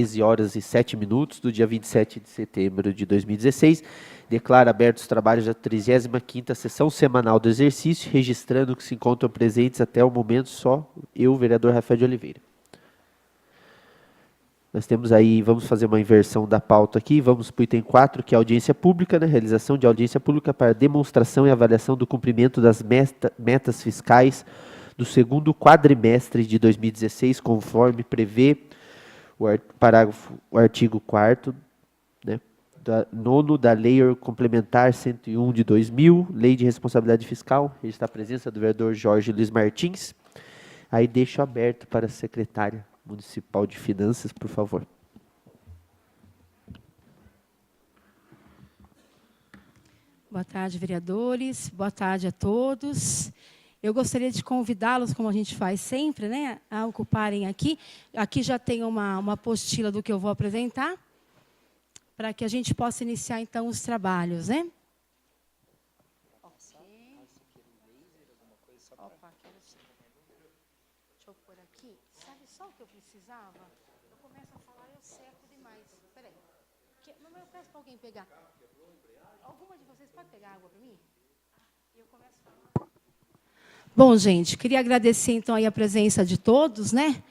13h07 do dia 27 de setembro de 2016, declara abertos os trabalhos da 35ª sessão semanal do exercício, registrando que se encontram presentes até o momento só eu, vereador Rafael de Oliveira. Nós temos aí, vamos fazer uma inversão da pauta aqui, vamos para o item 4, que é a audiência pública, né? Realização de audiência pública para demonstração e avaliação do cumprimento das metas fiscais do segundo quadrimestre de 2016, conforme prevê o artigo 4º, né, 9º da Lei Complementar 101 de 2000, Lei de Responsabilidade Fiscal. Está a presença do vereador Jorge Luiz Martins. Aí deixo aberto para a secretária municipal de Finanças, por favor. Boa tarde, vereadores. Boa tarde a todos. Eu gostaria de convidá-los, como a gente faz sempre, né, a ocuparem aqui. Aqui já tem uma apostila do que eu vou apresentar, para que a gente possa iniciar, então, os trabalhos, né? Opa, deixa eu pôr aqui. Sabe só o que eu precisava? Eu começo a falar e eu seco demais. Espera aí. Eu peço para alguém pegar. Alguma de vocês pode pegar água para mim? E eu começo a falar. Bom, gente, queria agradecer, então, aí a presença de todos, né?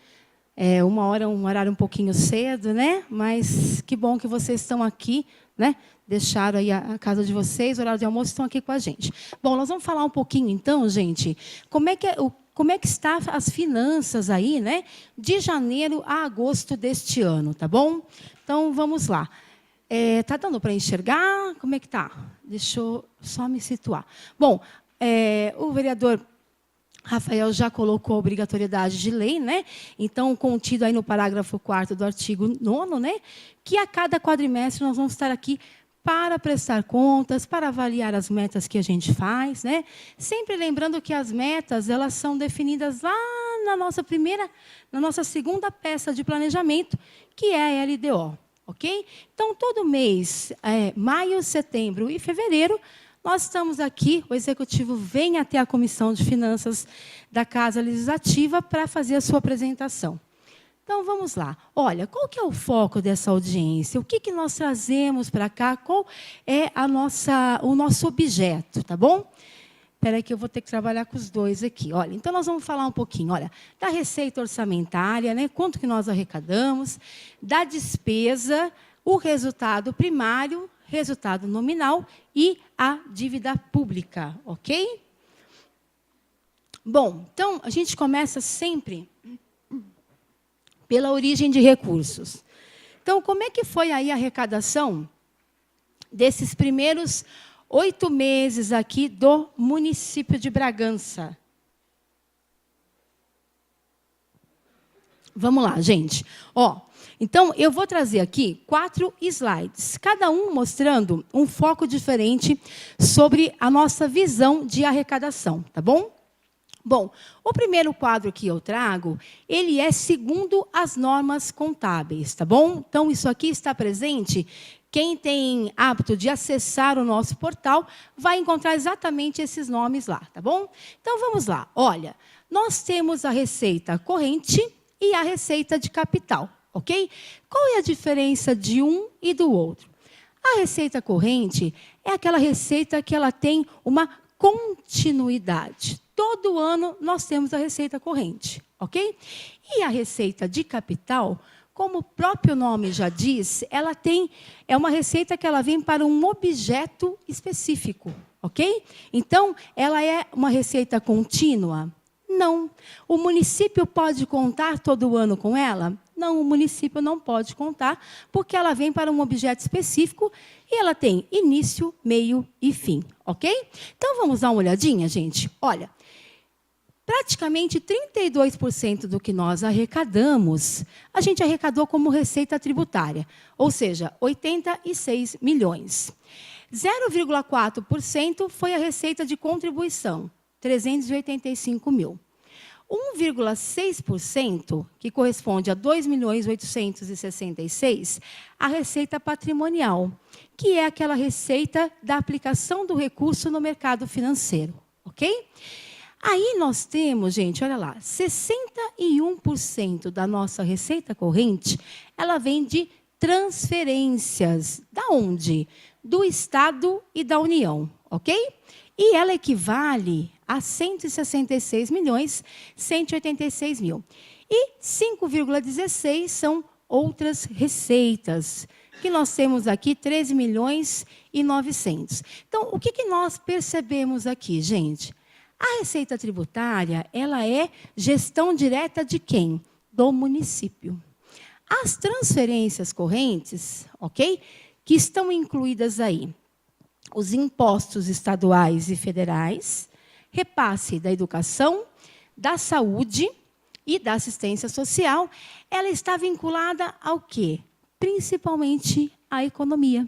Um horário um pouquinho cedo, né? Mas que bom que vocês estão aqui, né? Deixaram aí a casa de vocês, o horário de almoço, estão aqui com a gente. Bom, nós vamos falar um pouquinho, então, gente, como é que está as finanças aí, né? De janeiro a agosto deste ano, tá bom? Então, vamos lá. Tá dando para enxergar? Como é que tá? Deixa eu só me situar. Bom, o vereador Rafael já colocou a obrigatoriedade de lei, né? Então, contido aí no parágrafo 4º do artigo 9º, né? Que a cada quadrimestre nós vamos estar aqui para prestar contas, para avaliar as metas que a gente faz, né? Sempre lembrando que as metas, elas são definidas lá na nossa segunda peça de planejamento, que é a LDO, ok? Então, todo mês, maio, setembro e fevereiro, nós estamos aqui, o Executivo vem até a Comissão de Finanças da Casa Legislativa para fazer a sua apresentação. Então, vamos lá. Olha, qual que é o foco dessa audiência? O que nós trazemos para cá? Qual é o nosso objeto, tá bom? Espera aí que eu vou ter que trabalhar com os dois aqui. Olha, então, nós vamos falar um pouquinho, olha, da receita orçamentária, né? Quanto que nós arrecadamos, da despesa, o resultado primário, resultado nominal e a dívida pública, ok? Bom, então, a gente começa sempre pela origem de recursos. Então, como é que foi aí a arrecadação desses primeiros 8 meses aqui do município de Bragança? Vamos lá, gente. Então, eu vou trazer aqui 4 slides, cada um mostrando um foco diferente sobre a nossa visão de arrecadação, tá bom? Bom, o primeiro quadro que eu trago, ele é segundo as normas contábeis, tá bom? Então, isso aqui está presente. Quem tem hábito de acessar o nosso portal vai encontrar exatamente esses nomes lá, tá bom? Então, vamos lá. Olha, nós temos a receita corrente e a receita de capital. Ok? Qual é a diferença de um e do outro? A receita corrente é aquela receita que ela tem uma continuidade. Todo ano nós temos a receita corrente, ok? E a receita de capital, como o próprio nome já diz, é uma receita que ela vem para um objeto específico, ok? Então, ela é uma receita contínua? Não. O município pode contar todo ano com ela? Não, o município não pode contar, porque ela vem para um objeto específico e ela tem início, meio e fim, ok? Então, vamos dar uma olhadinha, gente? Olha, praticamente 32% do que nós arrecadamos, a gente arrecadou como receita tributária, ou seja, 86 milhões. 0,4% foi a receita de contribuição, 385 mil. 1,6%, que corresponde a 2.866.000, a receita patrimonial, que é aquela receita da aplicação do recurso no mercado financeiro, ok? Aí nós temos, gente, olha lá, 61% da nossa receita corrente, ela vem de transferências. Da onde? Do Estado e da União, ok? E ela equivale a 166.186.000. E 5,16 são outras receitas, que nós temos aqui 13.900.000. Então, o que nós percebemos aqui, gente? A receita tributária, ela é gestão direta de quem? Do município. As transferências correntes, ok? Que estão incluídas aí, os impostos estaduais e federais, repasse da educação, da saúde e da assistência social, ela está vinculada ao quê? Principalmente à economia.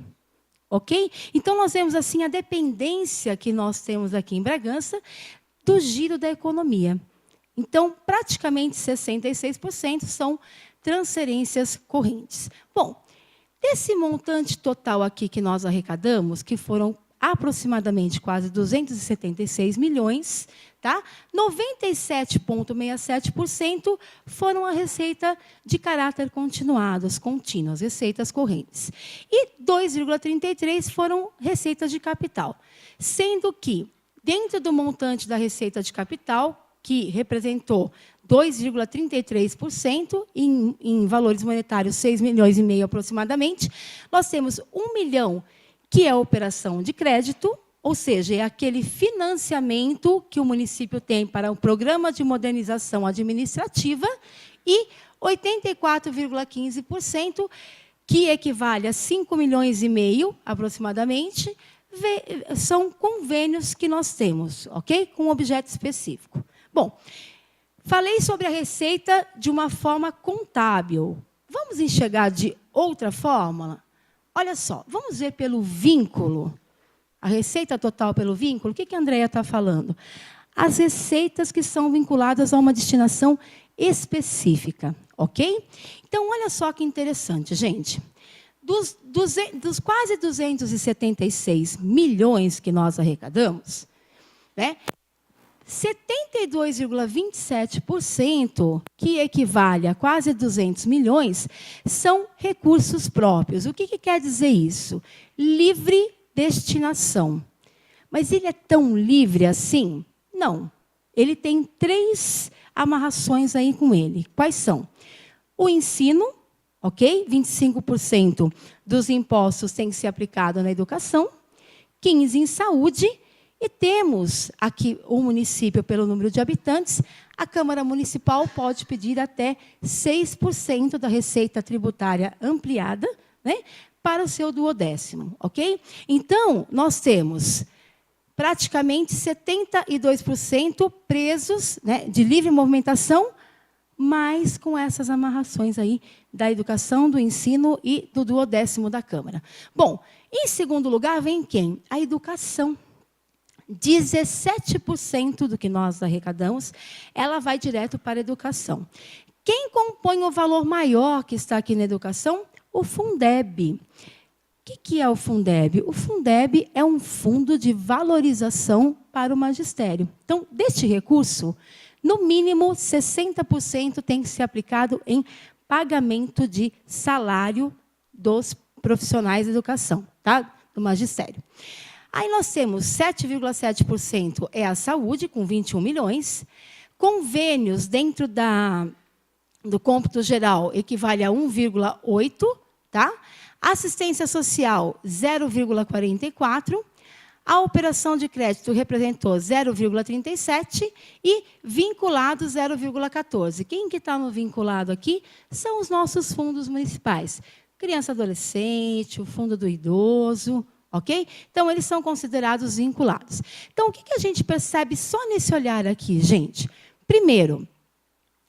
Ok? Então, nós vemos assim a dependência que nós temos aqui em Bragança do giro da economia. Então, praticamente 66% são transferências correntes. Bom, desse montante total aqui que nós arrecadamos, que foram aproximadamente quase 276 milhões, tá? 97,67% foram a receita de caráter continuado, as contínuas, receitas correntes. E 2,33% foram receitas de capital. Sendo que, dentro do montante da receita de capital, que representou 2,33%, em valores monetários 6,5 milhões aproximadamente, nós temos 1 milhão, que é a operação de crédito, ou seja, é aquele financiamento que o município tem para o programa de modernização administrativa, e 84,15%, que equivale a 5,5 milhões, aproximadamente, são convênios que nós temos, ok? Com objeto específico. Bom, falei sobre a receita de uma forma contábil. Vamos enxergar de outra forma? Olha só, vamos ver pelo vínculo. A receita total pelo vínculo, o que a Andréia está falando? As receitas que são vinculadas a uma destinação específica, ok? Então, olha só que interessante, gente. Dos quase 276 milhões que nós arrecadamos, né, 72,27%, que equivale a quase 200 milhões, são recursos próprios. O que quer dizer isso? Livre destinação. Mas ele é tão livre assim? Não. Ele tem 3 amarrações aí com ele. Quais são? O ensino, ok? 25% dos impostos tem que ser aplicado na educação, 15% em saúde, e temos aqui o município, pelo número de habitantes, a Câmara Municipal pode pedir até 6% da receita tributária ampliada, né, para o seu 12º, ok? Então, nós temos praticamente 72% presos, né, de livre movimentação, mas com essas amarrações aí da educação, do ensino e do 12º da Câmara. Bom, em segundo lugar vem quem? A educação. 17% do que nós arrecadamos, ela vai direto para a educação. Quem compõe o valor maior que está aqui na educação? O Fundeb. O que é o Fundeb? O Fundeb é um fundo de valorização para o magistério. Então, deste recurso, no mínimo 60% tem que ser aplicado em pagamento de salário dos profissionais da educação, tá? Do magistério. Aí nós temos 7,7% é a saúde, com 21 milhões. Convênios dentro do cômputo geral equivale a 1,8, tá? Assistência social, 0,44. A operação de crédito representou 0,37 e vinculado 0,14. Quem que está no vinculado aqui são os nossos fundos municipais. Criança e adolescente, o fundo do idoso, ok? Então, eles são considerados vinculados. Então, o que a gente percebe só nesse olhar aqui, gente? Primeiro,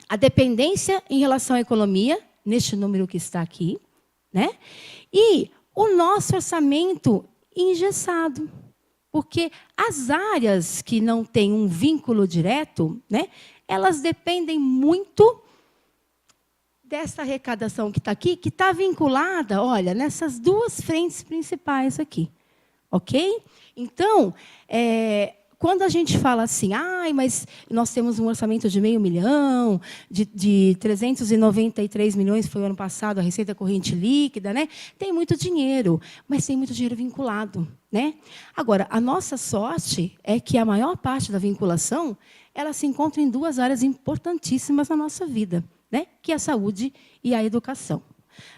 a dependência em relação à economia, neste número que está aqui, né? E o nosso orçamento engessado. Porque as áreas que não têm um vínculo direto, né, elas dependem muito dessa arrecadação que está aqui, que está vinculada, olha, nessas 2 frentes principais aqui. Ok? Então, quando a gente fala assim, mas nós temos um orçamento de 500 milhão, de 393 milhões, foi o ano passado, a receita corrente líquida, né? Tem muito dinheiro, mas tem muito dinheiro vinculado, né? Agora, a nossa sorte é que a maior parte da vinculação ela se encontra em duas áreas importantíssimas na nossa vida, né? Que é a saúde e a educação.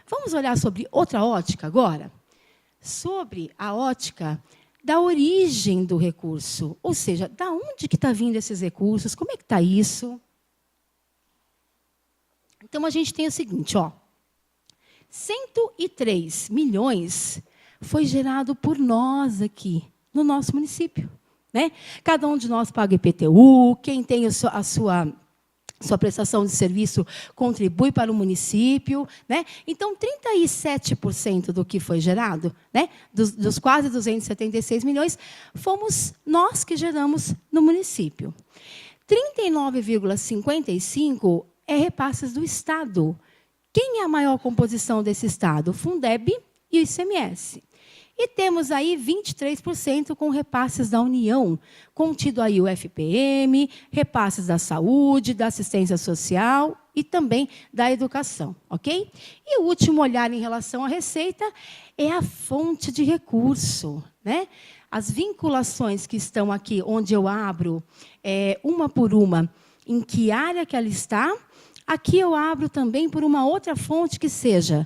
Vamos olhar sobre outra ótica agora? Sobre a ótica da origem do recurso, ou seja, da onde que está vindo esses recursos, como é que está isso? Então, a gente tem o seguinte, 103 milhões foi gerado por nós aqui, no nosso município, né? Cada um de nós paga IPTU, quem tem a sua prestação de serviço contribui para o município, né? Então, 37% do que foi gerado, né? Dos quase 276 milhões, fomos nós que geramos no município. 39,55% é repasses do Estado. Quem é a maior composição desse Estado? O Fundeb e o ICMS. E temos aí 23% com repasses da União, contido aí o FPM, repasses da saúde, da assistência social e também da educação, ok? E o último olhar em relação à receita é a fonte de recurso, né? As vinculações que estão aqui, onde eu abro uma por uma, em que área que ela está, aqui eu abro também por uma outra fonte que seja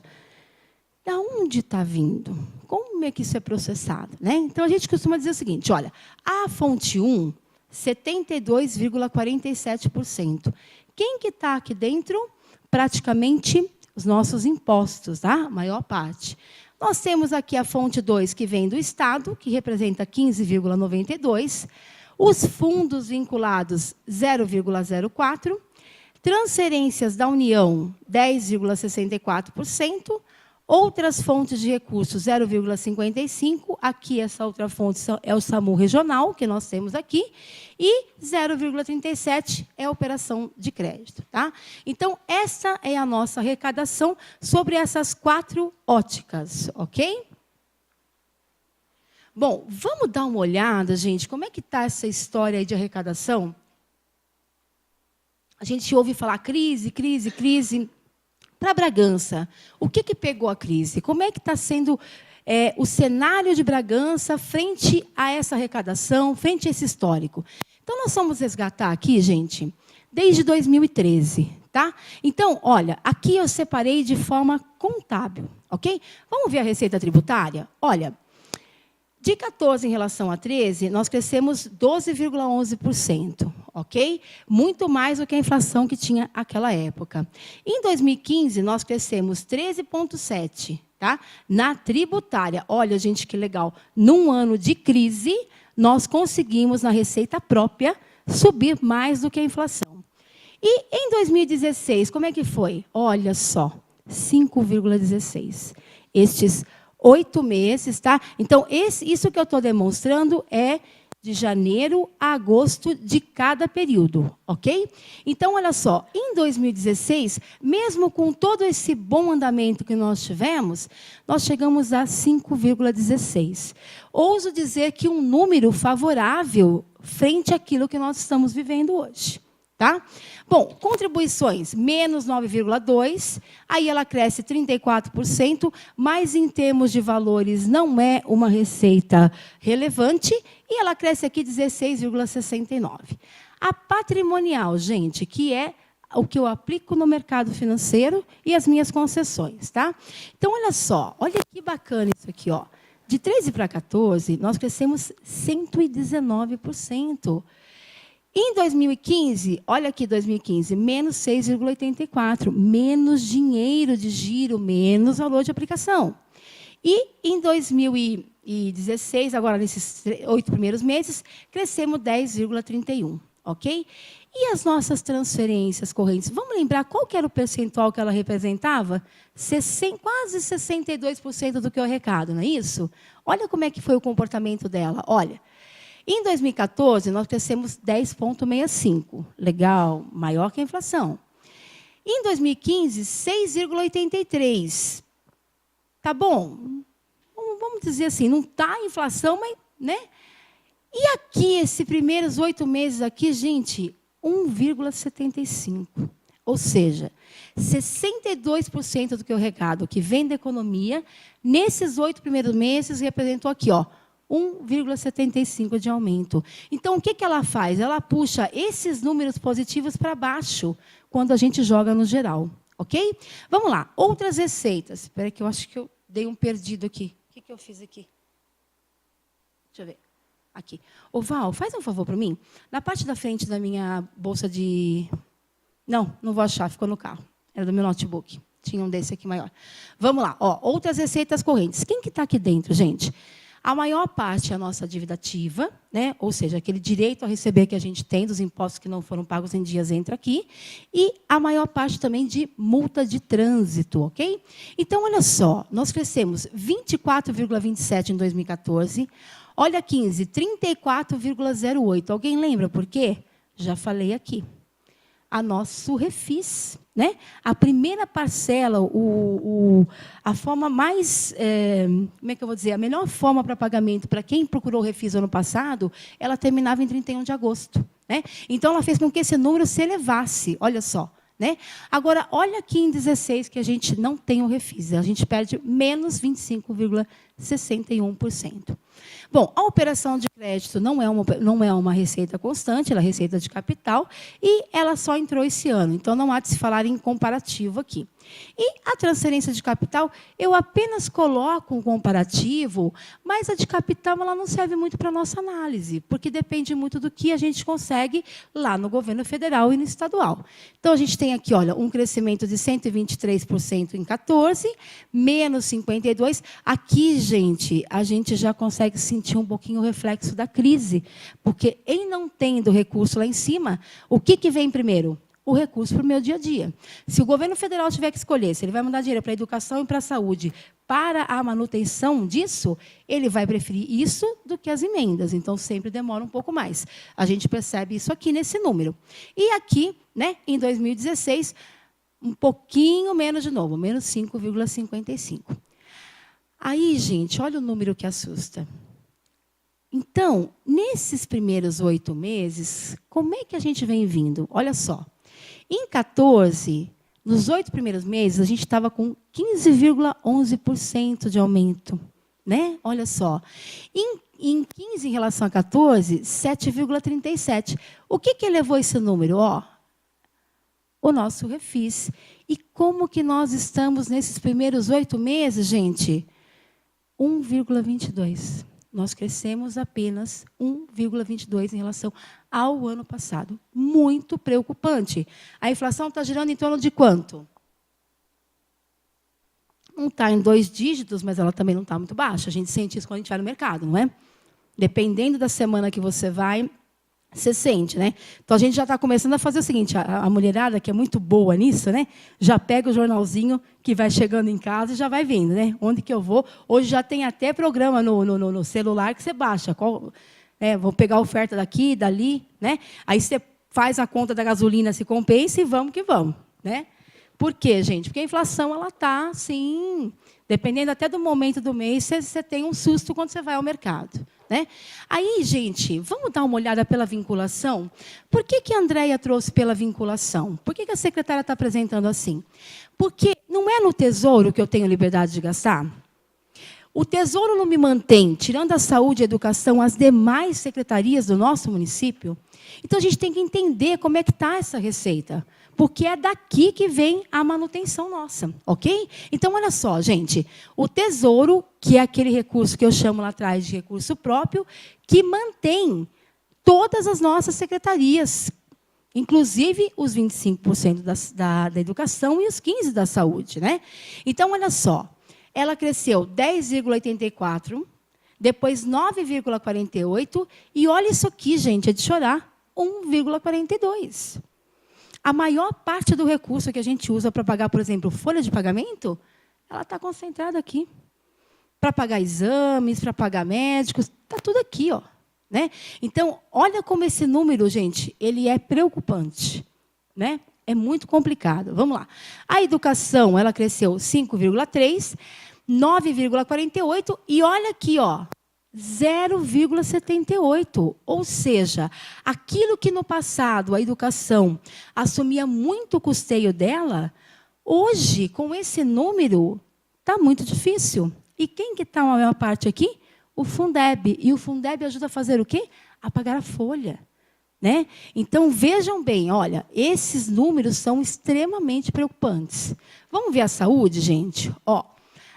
da onde está vindo? Como é que isso é processado? Né? Então, a gente costuma dizer o seguinte, olha, a fonte 1, 72,47%. Quem que está aqui dentro? Praticamente os nossos impostos, tá? A maior parte. Nós temos aqui a fonte 2, que vem do Estado, que representa 15,92%. Os fundos vinculados, 0,04%. Transferências da União, 10,64%. Outras fontes de recursos, 0,55%. Aqui, essa outra fonte é o SAMU regional, que nós temos aqui. E 0,37% é a operação de crédito. Tá? Então, essa é a nossa arrecadação sobre essas 4 óticas. Ok? Bom, vamos dar uma olhada, gente, como é que está essa história aí de arrecadação? A gente ouve falar crise, crise, crise. Para Bragança, o que pegou a crise? Como é que está sendo o cenário de Bragança frente a essa arrecadação, frente a esse histórico? Então, nós vamos resgatar aqui, gente, desde 2013. Tá? Então, olha, aqui eu separei de forma contábil. Ok? Vamos ver a receita tributária? Olha, de 14 em relação a 13, nós crescemos 12,11%, ok? Muito mais do que a inflação que tinha naquela época. Em 2015, nós crescemos 13,7%, tá? Na tributária. Olha, gente, que legal. Num ano de crise, nós conseguimos, na receita própria, subir mais do que a inflação. E em 2016, como é que foi? Olha só, 5,16%. Estes 8 meses, tá? Então, isso que eu estou demonstrando é de janeiro a agosto de cada período, ok? Então, olha só, em 2016, mesmo com todo esse bom andamento que nós tivemos, nós chegamos a 5,16. Ouso dizer que um número favorável frente àquilo que nós estamos vivendo hoje. Tá? Bom, contribuições, menos 9,2%, aí ela cresce 34%, mas em termos de valores não é uma receita relevante, e ela cresce aqui 16,69%. A patrimonial, gente, que é o que eu aplico no mercado financeiro e as minhas concessões. Tá? Então, olha só, olha que bacana isso aqui. Ó. De 13 para 14, nós crescemos 119%. Em 2015, olha aqui, 2015, menos 6,84%, menos dinheiro de giro, menos valor de aplicação. E em 2016, agora nesses 8 primeiros meses, crescemos 10,31%, ok? E as nossas transferências correntes? Vamos lembrar qual que era o percentual que ela representava? Quase 62% do que eu arrecado, não é isso? Olha como é que foi o comportamento dela, olha. Em 2014, nós crescemos 10,65%. Legal, maior que a inflação. Em 2015, 6,83%. Tá bom? Vamos dizer assim, não está a inflação, mas... Né? E aqui, esses primeiros 8 meses aqui, gente, 1,75. Ou seja, 62% do que eu arrecado que vem da economia, nesses 8 primeiros meses, representou aqui, ó, 1,75 de aumento. Então, o que ela faz? Ela puxa esses números positivos para baixo, quando a gente joga no geral. Ok? Vamos lá. Outras receitas. Espera que eu acho que eu dei um perdido aqui. O que eu fiz aqui? Deixa eu ver. Aqui. Ô, Val, faz um favor para mim. Na parte da frente da minha bolsa de... Não vou achar, ficou no carro. Era do meu notebook. Tinha um desse aqui maior. Vamos lá. Ó, outras receitas correntes. Quem que está aqui dentro, gente? A maior parte é a nossa dívida ativa, né? Ou seja, aquele direito a receber que a gente tem dos impostos que não foram pagos em dias entra aqui. E a maior parte também de multa de trânsito, ok? Então, olha só, nós crescemos 24,27 em 2014. Olha 15, 34,08. Alguém lembra por quê? Já falei aqui. A nosso refis, né? A primeira parcela, a forma mais, como é que eu vou dizer, a melhor forma para pagamento para quem procurou o refis ano passado, ela terminava em 31 de agosto, né? Então ela fez com que esse número se elevasse, olha só, né? Agora olha aqui em 16 que a gente não tem o refis, a gente perde menos 25,61%. Bom, a operação de crédito não é uma receita constante, ela é receita de capital, e ela só entrou esse ano, então não há de se falar em comparativo aqui. E a transferência de capital, eu apenas coloco um comparativo, mas a de capital ela não serve muito para a nossa análise, porque depende muito do que a gente consegue lá no governo federal e no estadual. Então, a gente tem aqui, olha, um crescimento de 123% em 14, menos 52%. Aqui, gente, a gente já consegue sentir um pouquinho o reflexo da crise, porque em não tendo recurso lá em cima, o que vem primeiro? O recurso para o meu dia a dia. Se o governo federal tiver que escolher se ele vai mandar dinheiro para a educação e para a saúde, para a manutenção disso, ele vai preferir isso do que as emendas. Então, sempre demora um pouco mais. A gente percebe isso aqui nesse número. E aqui, né, em 2016, um pouquinho menos de novo, menos 5,55. Aí, gente, olha o número que assusta. Então, nesses primeiros 8 meses, como é que a gente vem vindo? Olha só. Em 14, nos 8 primeiros meses, a gente estava com 15,11% de aumento, né? Olha só. Em 15, em relação a 14, 7,37%. O que elevou esse número? Ó, o nosso refis. E como que nós estamos nesses primeiros 8 meses, gente? 1,22%. Nós crescemos apenas 1,22% em relação ao ano passado. Muito preocupante. A inflação está girando em torno de quanto? Não está em 2 dígitos, mas ela também não está muito baixa. A gente sente isso quando a gente vai no mercado, não é? Dependendo da semana que você vai, você sente, né? Então, a gente já está começando a fazer o seguinte, a mulherada, que é muito boa nisso, né? Já pega o jornalzinho que vai chegando em casa e já vai vendo, né? Onde que eu vou? Hoje já tem até programa no celular que você baixa. Vou pegar a oferta daqui, dali, né? Aí você faz a conta da gasolina, se compensa e vamos que vamos, né? Por quê, gente? Porque a inflação ela está, assim, dependendo até do momento do mês, você tem um susto quando você vai ao mercado. Né? Aí, gente, vamos dar uma olhada pela vinculação? Por que a Andréia trouxe pela vinculação? Por que a secretária está apresentando assim? Porque não é no Tesouro que eu tenho liberdade de gastar? O Tesouro não me mantém, tirando a saúde e a educação, as demais secretarias do nosso município? Então, a gente tem que entender como é que está essa receita. Porque é daqui que vem a manutenção nossa, ok? Então, olha só, gente. O Tesouro, que é aquele recurso que eu chamo lá atrás de recurso próprio, que mantém todas as nossas secretarias, inclusive os 25% da educação e os 15% da saúde, né? Então, olha só. Ela cresceu 10,84%, depois 9,48%, e olha isso aqui, gente, é de chorar, 1,42%. A maior parte do recurso que a gente usa para pagar, por exemplo, folha de pagamento, ela está concentrada aqui. Para pagar exames, para pagar médicos, está tudo aqui, ó, né? Então, olha como esse número, gente, ele é preocupante, né? É muito complicado. Vamos lá. A educação, ela cresceu 5,3%, 9,48%, e olha aqui, ó, 0,78. Ou seja, aquilo que no passado a educação assumia muito o custeio dela, hoje, com esse número, está muito difícil. E quem que está a maior parte aqui? O Fundeb. E o Fundeb ajuda a fazer o quê? A pagar a folha. Né? Então, vejam bem, olha, esses números são extremamente preocupantes. Vamos ver a saúde, gente? Ó,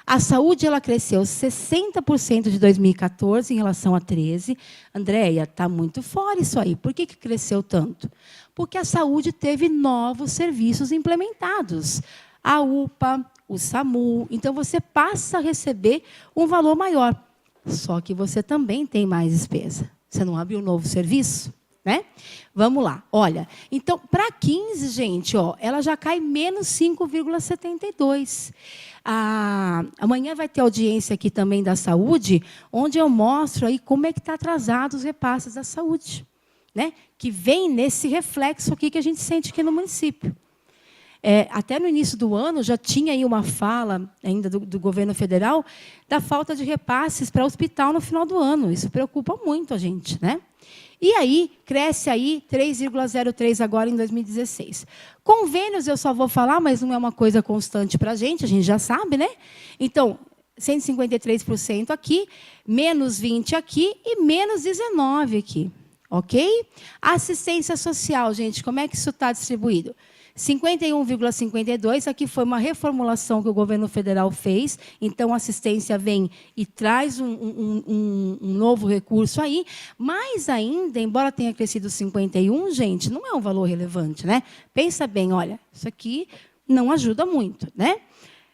a saúde ela cresceu 60% de 2014 em relação a 13. Andréia, está muito fora isso aí. Por que cresceu tanto? Porque a saúde teve novos serviços implementados. A UPA, o SAMU. Então, você passa a receber um valor maior. Só que você também tem mais despesa. Você não abre um novo serviço? Né? Vamos lá, olha. Então, para 15, gente, ó, ela já cai menos 5,72. Amanhã vai ter audiência aqui também da saúde, onde eu mostro aí como é que está atrasado os repasses da saúde, né? Que vem nesse reflexo aqui que a gente sente aqui no município. Até no início do ano já tinha aí uma fala ainda do governo federal da falta de repasses para o hospital no final do ano. Isso preocupa muito a gente, né? E aí, cresce aí 3,03 agora em 2016. Convênios eu só vou falar, mas não é uma coisa constante para a gente já sabe, né? Então, 153% aqui, menos 20 aqui e menos 19 aqui. Ok? Assistência social, gente, como é que isso está distribuído? 51,52, aqui foi uma reformulação que o governo federal fez, então a assistência vem e traz um novo recurso aí, mas ainda, embora tenha crescido 51, gente, não é um valor relevante, né? Pensa bem, olha, isso aqui não ajuda muito, né?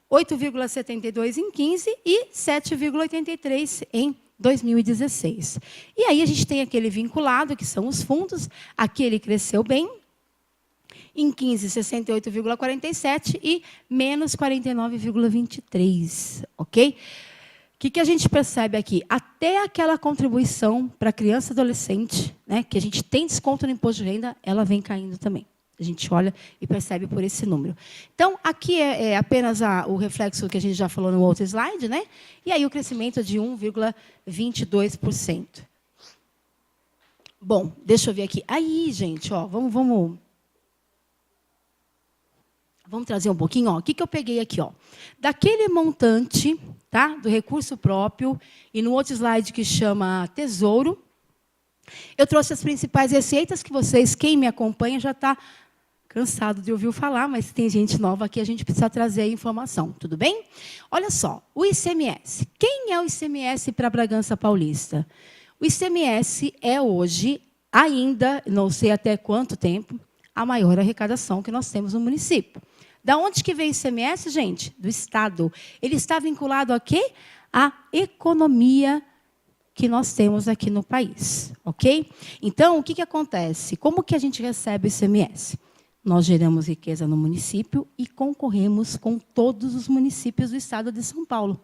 8,72 em 15 e 7,83 em 2016. E aí a gente tem aquele vinculado, que são os fundos, aqui ele cresceu bem, em 15, 68,47 e menos 49,23, ok? O que a gente percebe aqui? Até aquela contribuição para criança e adolescente, né, que a gente tem desconto no imposto de renda, ela vem caindo também. A gente olha e percebe por esse número. Então, aqui é apenas o reflexo que a gente já falou no outro slide, né? E aí o crescimento de 1,22%. Bom, deixa eu ver aqui. Aí, gente, ó, vamos trazer um pouquinho, ó. O que eu peguei aqui, ó? Daquele montante, tá? Do recurso próprio, e no outro slide que chama Tesouro, eu trouxe as principais receitas que vocês, quem me acompanha, já está cansado de ouvir falar, mas tem gente nova aqui, a gente precisa trazer a informação, tudo bem? Olha só, o ICMS. Quem é o ICMS para Bragança Paulista? O ICMS é hoje, ainda, não sei até quanto tempo, a maior arrecadação que nós temos no município. Da onde que vem o ICMS, gente? Do Estado. Ele está vinculado a quê? À economia que nós temos aqui no país, ok? Então, o que acontece? Como que a gente recebe o ICMS? Nós geramos riqueza no município e concorremos com todos os municípios do estado de São Paulo.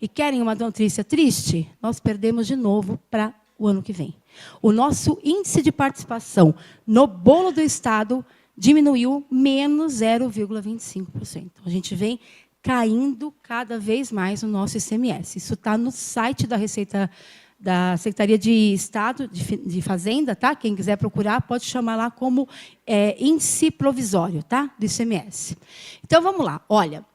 E querem uma notícia triste? Nós perdemos de novo para o ano que vem. O nosso índice de participação no bolo do estado diminuiu menos 0,25%. A gente vem caindo cada vez mais no nosso ICMS. Isso está no site da Receita da Secretaria de Estado de Fazenda, tá? Quem quiser procurar pode chamar lá como índice provisório, tá? Do ICMS. Então vamos lá. Olha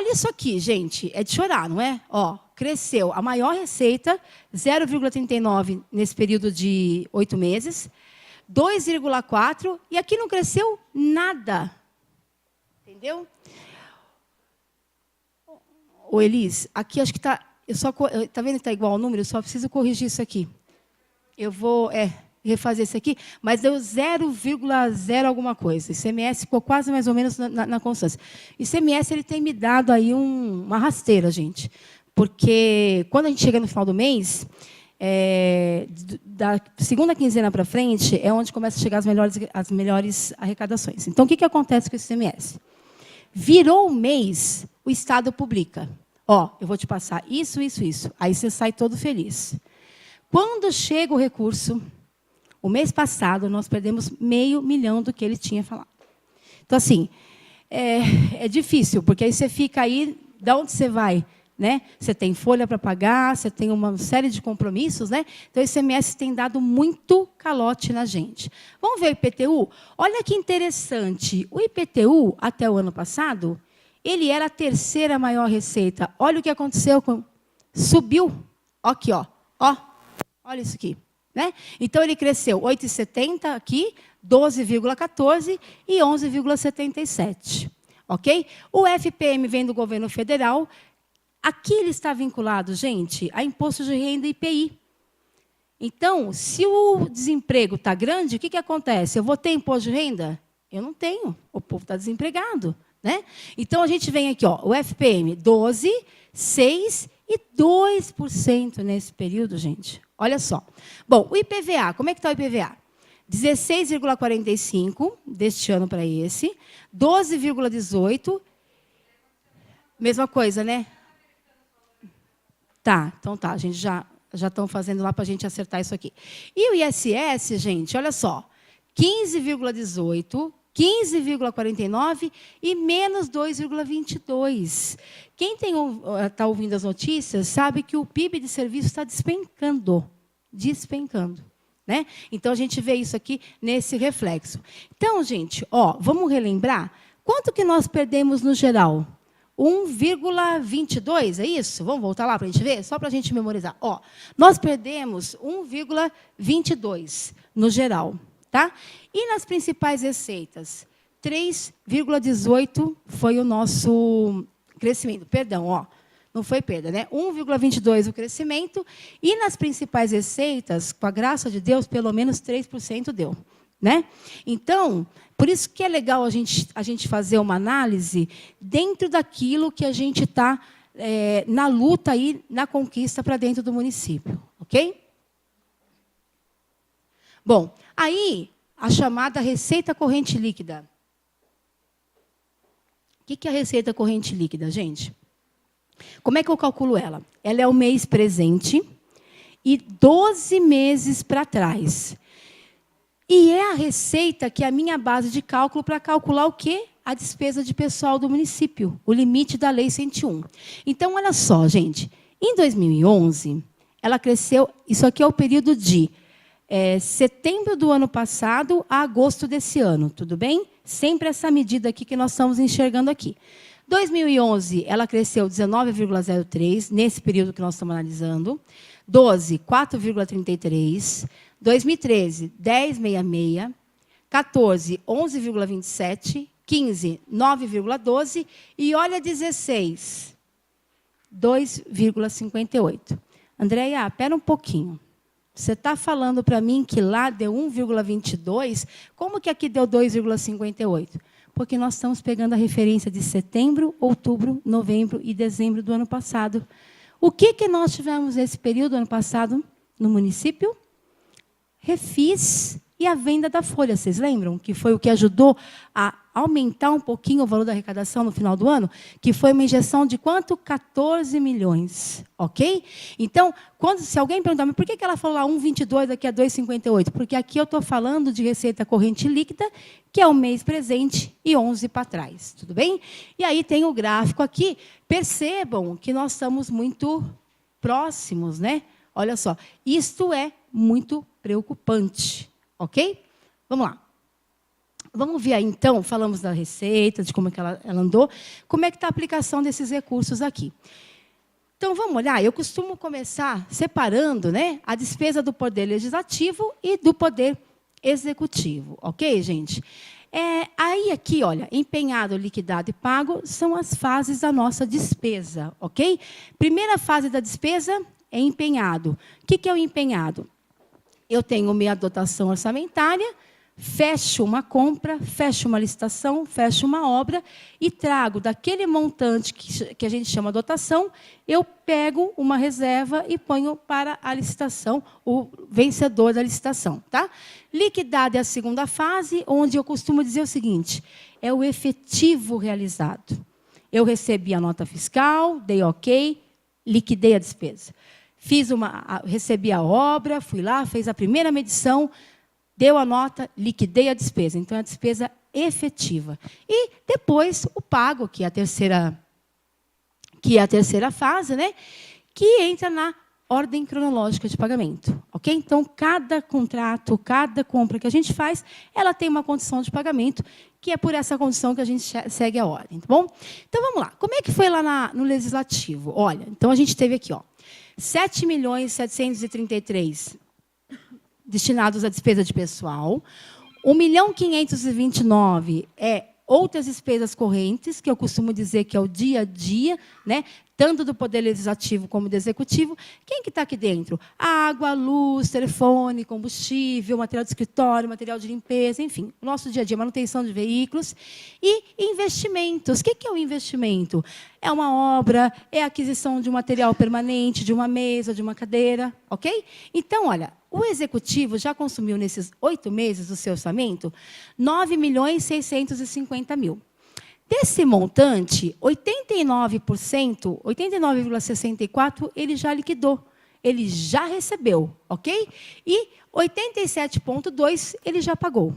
isso aqui, gente. É de chorar, não é? Ó, cresceu a maior receita 0,39 nesse período de 8 meses. 2,4, e aqui não cresceu nada. Entendeu? Ô, Elis, aqui acho que está... Está vendo que está igual ao número? Eu só preciso corrigir isso aqui. Eu vou refazer isso aqui, mas deu 0,0 alguma coisa. ICMS ficou quase mais ou menos na constância. ICMS ele tem me dado aí uma rasteira, gente. Porque quando a gente chega no final do mês... da segunda quinzena para frente é onde começam a chegar as melhores arrecadações. Então, o que acontece com o ICMS? Virou o mês, o Estado publica. Ó, eu vou te passar isso, isso, isso. Aí você sai todo feliz. Quando chega o recurso, o mês passado, nós perdemos R$500 mil do que ele tinha falado. Então, assim, é difícil, porque aí você fica aí, de onde você vai né? Você tem folha para pagar, você tem uma série de compromissos, né? Então, o ICMS tem dado muito calote na gente. Vamos ver o IPTU? Olha que interessante. O IPTU, até o ano passado, ele era a terceira maior receita. Olha o que aconteceu. Subiu. Aqui, ó. Olha isso aqui. Né? Então, ele cresceu 8,70 aqui, 12,14 e 11,77. Ok? O FPM vem do governo federal. Aqui ele está vinculado, gente, a imposto de renda e IPI. Então, se o desemprego está grande, o que acontece? Eu vou ter imposto de renda? Eu não tenho. O povo está desempregado. Né? Então, a gente vem aqui, ó, o FPM, 12, 6 e 2% nesse período, gente. Olha só. Bom, o IPVA, como é que está o IPVA? 16,45 deste ano para esse, 12,18. Mesma coisa, né? Tá, então tá, a gente já estão fazendo lá para a gente acertar isso aqui. E o ISS, gente, olha só, 15,18, 15,49 e menos 2,22. Quem está ouvindo as notícias sabe que o PIB de serviço está despencando. Despencando. Né? Então, a gente vê isso aqui nesse reflexo. Então, gente, ó, vamos relembrar. Quanto que nós perdemos no geral? 1,22, é isso? Vamos voltar lá para a gente ver? Só para a gente memorizar. Ó, nós perdemos 1,22 no geral. Tá? E nas principais receitas? 3,18 foi o nosso crescimento. Perdão, ó, não foi perda, né? 1,22 o crescimento. E nas principais receitas, com a graça de Deus, pelo menos 3% deu. Né? Então, por isso que é legal a gente fazer uma análise dentro daquilo que a gente está na luta aí, na conquista para dentro do município. Ok? Bom, aí, a chamada receita corrente líquida. O que é a receita corrente líquida, gente? Como é que eu calculo ela? Ela é o mês presente e 12 meses para trás. E é a receita que é a minha base de cálculo para calcular o quê? A despesa de pessoal do município, o limite da Lei 101. Então, olha só, gente. Em 2011, ela cresceu... Isso aqui é o período de setembro do ano passado a agosto desse ano, tudo bem? Sempre essa medida aqui que nós estamos enxergando aqui. 2011, ela cresceu 19,03, nesse período que nós estamos analisando. 12, 4,33. 2013, 10,66. 14, 11,27. 15, 9,12. E olha, 16, 2,58. Andréia, espera um pouquinho. Você está falando para mim que lá deu 1,22, como que aqui deu 2,58? Porque nós estamos pegando a referência de setembro, outubro, novembro e dezembro do ano passado. O que nós tivemos nesse período, ano passado, no município? Refis e a venda da folha. Vocês lembram? Que foi o que ajudou a aumentar um pouquinho o valor da arrecadação no final do ano? Que foi uma injeção de quanto? 14 milhões. Ok? Então, se alguém perguntar, mas por que ela falou lá 1,22 daqui a 2,58? Porque aqui eu estou falando de receita corrente líquida, que é o mês presente e 11 para trás. Tudo bem? E aí tem o gráfico aqui. Percebam que nós estamos muito próximos, né? Olha só, isto é muito preocupante. Ok? Vamos lá. Vamos ver aí, então, falamos da receita, de como é que ela andou, como é que está a aplicação desses recursos aqui. Então, vamos olhar. Eu costumo começar separando, né, a despesa do Poder Legislativo e do Poder Executivo. Ok, gente? Aí, aqui, olha, empenhado, liquidado e pago são as fases da nossa despesa. Ok? Primeira fase da despesa é empenhado. O que é o empenhado? Eu tenho minha dotação orçamentária, fecho uma compra, fecho uma licitação, fecho uma obra e trago daquele montante que a gente chama dotação, eu pego uma reserva e ponho para a licitação, o vencedor da licitação. Tá? Liquidado é a segunda fase, onde eu costumo dizer o seguinte, é o efetivo realizado. Eu recebi a nota fiscal, dei ok, liquidei a despesa. Recebi a obra, fui lá, fez a primeira medição, deu a nota, liquidei a despesa. Então, é a despesa efetiva. E depois, o pago, que é a terceira que é a terceira fase, né? Que entra na ordem cronológica de pagamento, ok? Então, cada contrato, cada compra que a gente faz, ela tem uma condição de pagamento, que é por essa condição que a gente segue a ordem, tá bom? Então, vamos lá. Como é que foi lá no Legislativo? Olha, então a gente teve aqui, ó, 7.733 destinados à despesa de pessoal, 1.529.000 é outras despesas correntes, que eu costumo dizer que é o dia a dia, né? Tanto do Poder Legislativo como do Executivo. Quem que está aqui dentro? Água, luz, telefone, combustível, material de escritório, material de limpeza, enfim, o nosso dia a dia, manutenção de veículos. E investimentos. O que é o investimento? É uma obra, é a aquisição de um material permanente, de uma mesa, de uma cadeira, ok? Então, olha, o Executivo já consumiu, nesses 8 meses do seu orçamento, 9.650.000. Desse montante, 89%, 89,64%, ele já liquidou, ele já recebeu, ok? E 87,2% ele já pagou.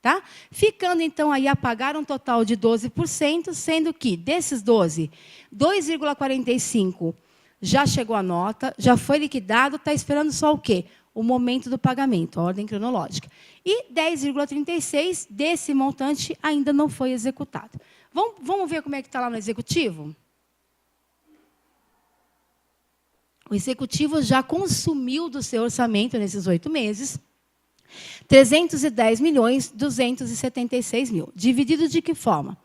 Tá? Ficando, então, aí a pagar um total de 12%, sendo que, desses 12, 2,45% já chegou a nota, já foi liquidado, está esperando só o quê? O momento do pagamento, a ordem cronológica. E 10,36% desse montante ainda não foi executado. Vamos ver como é que está lá no Executivo? O Executivo já consumiu do seu orçamento, nesses 8 meses, 310.276.000. Dividido de que forma?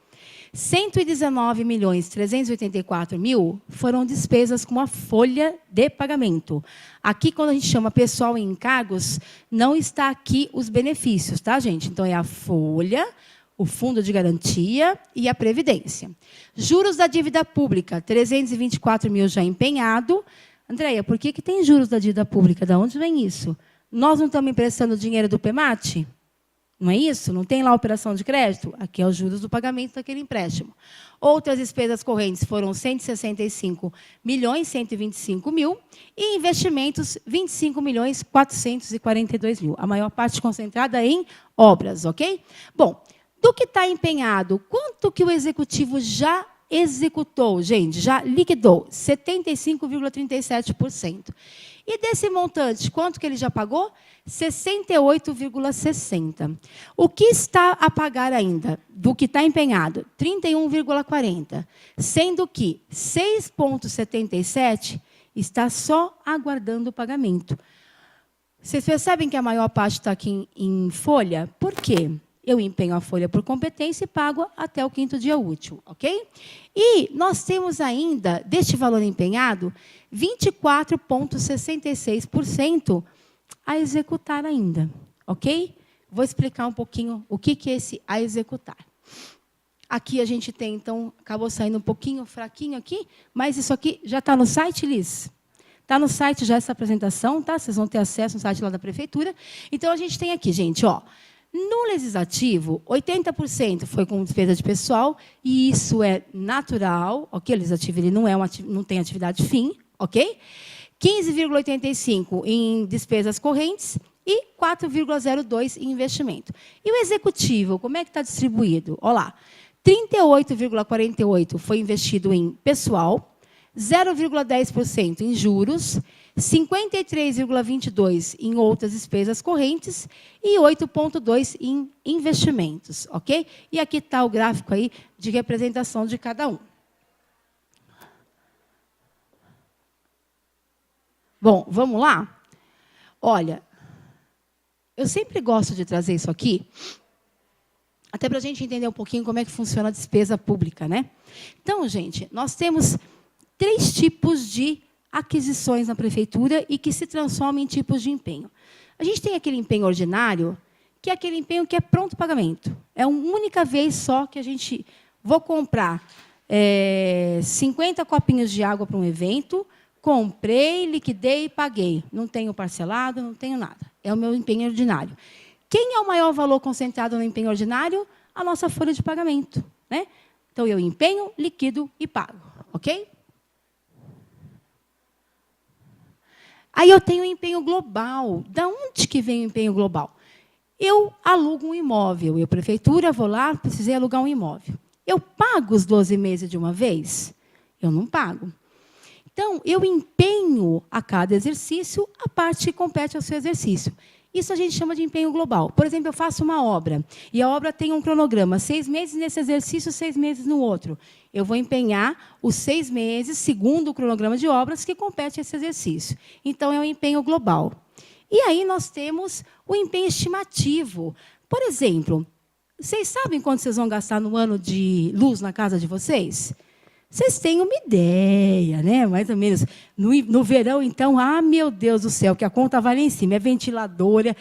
119.384.000 foram despesas com a folha de pagamento. Aqui, quando a gente chama pessoal em encargos, não está aqui os benefícios, tá, gente? Então, é a folha, o fundo de garantia e a previdência. Juros da dívida pública, 324.000 já empenhado. Andréia, por que tem juros da dívida pública? De onde vem isso? Nós não estamos emprestando dinheiro do PEMAT? Não é isso? Não tem lá a operação de crédito? Aqui é os juros do pagamento daquele empréstimo. Outras despesas correntes foram 165.125.000 e investimentos 25.442.000. A maior parte concentrada em obras, ok? Bom, do que está empenhado, quanto que o Executivo já executou, gente? Já liquidou? 75,37%. E desse montante, quanto que ele já pagou? 68,60%. O que está a pagar ainda, do que está empenhado? 31,40%. Sendo que 6,77% está só aguardando o pagamento. Vocês percebem que a maior parte está aqui em folha? Por quê? Eu empenho a folha por competência e pago até o 5º dia útil, ok? E nós temos ainda, deste valor empenhado, 24,66% a executar ainda, ok? Vou explicar um pouquinho o que é esse a executar. Aqui a gente tem, então, acabou saindo um pouquinho fraquinho aqui, mas isso aqui já está no site, Liz? Está no site já essa apresentação, tá? Vocês vão ter acesso no site lá da Prefeitura. Então, a gente tem aqui, gente, ó, no Legislativo, 80% foi com despesa de pessoal, e isso é natural, ok? O Legislativo ele não tem atividade fim, ok? 15,85% em despesas correntes e 4,02% em investimento. E o Executivo, como é que está distribuído? Olha lá, 38,48% foi investido em pessoal, 0,10% em juros, 53,22% em outras despesas correntes e 8,2% em investimentos, ok? E aqui está o gráfico aí de representação de cada um. Bom, vamos lá? Olha, eu sempre gosto de trazer isso aqui, até para a gente entender um pouquinho como é que funciona a despesa pública, né? Então, gente, nós temos 3 tipos de aquisições na prefeitura e que se transformam em tipos de empenho. A gente tem aquele empenho ordinário, que é aquele empenho que é pronto pagamento. É uma única vez só que a gente... Vou comprar 50 copinhos de água para um evento, comprei, liquidei e paguei. Não tenho parcelado, não tenho nada. É o meu empenho ordinário. Quem é o maior valor concentrado no empenho ordinário? A nossa folha de pagamento, né? Então, eu empenho, liquido e pago, ok? Aí eu tenho o empenho global. Da onde que vem o empenho global? Eu alugo um imóvel. Eu, prefeitura, vou lá, precisei alugar um imóvel. Eu pago os 12 meses de uma vez? Eu não pago. Então, eu empenho a cada exercício a parte que compete ao seu exercício. Isso a gente chama de empenho global. Por exemplo, eu faço uma obra, e a obra tem um cronograma, 6 meses nesse exercício, 6 meses no outro. Eu vou empenhar os 6 meses, segundo o cronograma de obras, que compete a esse exercício. Então, é um empenho global. E aí nós temos o empenho estimativo. Por exemplo, vocês sabem quanto vocês vão gastar no ano de luz na casa de vocês? Vocês têm uma ideia, né? Mais ou menos. No verão, então, meu Deus do céu, que a conta vai lá em cima. É ventiladora,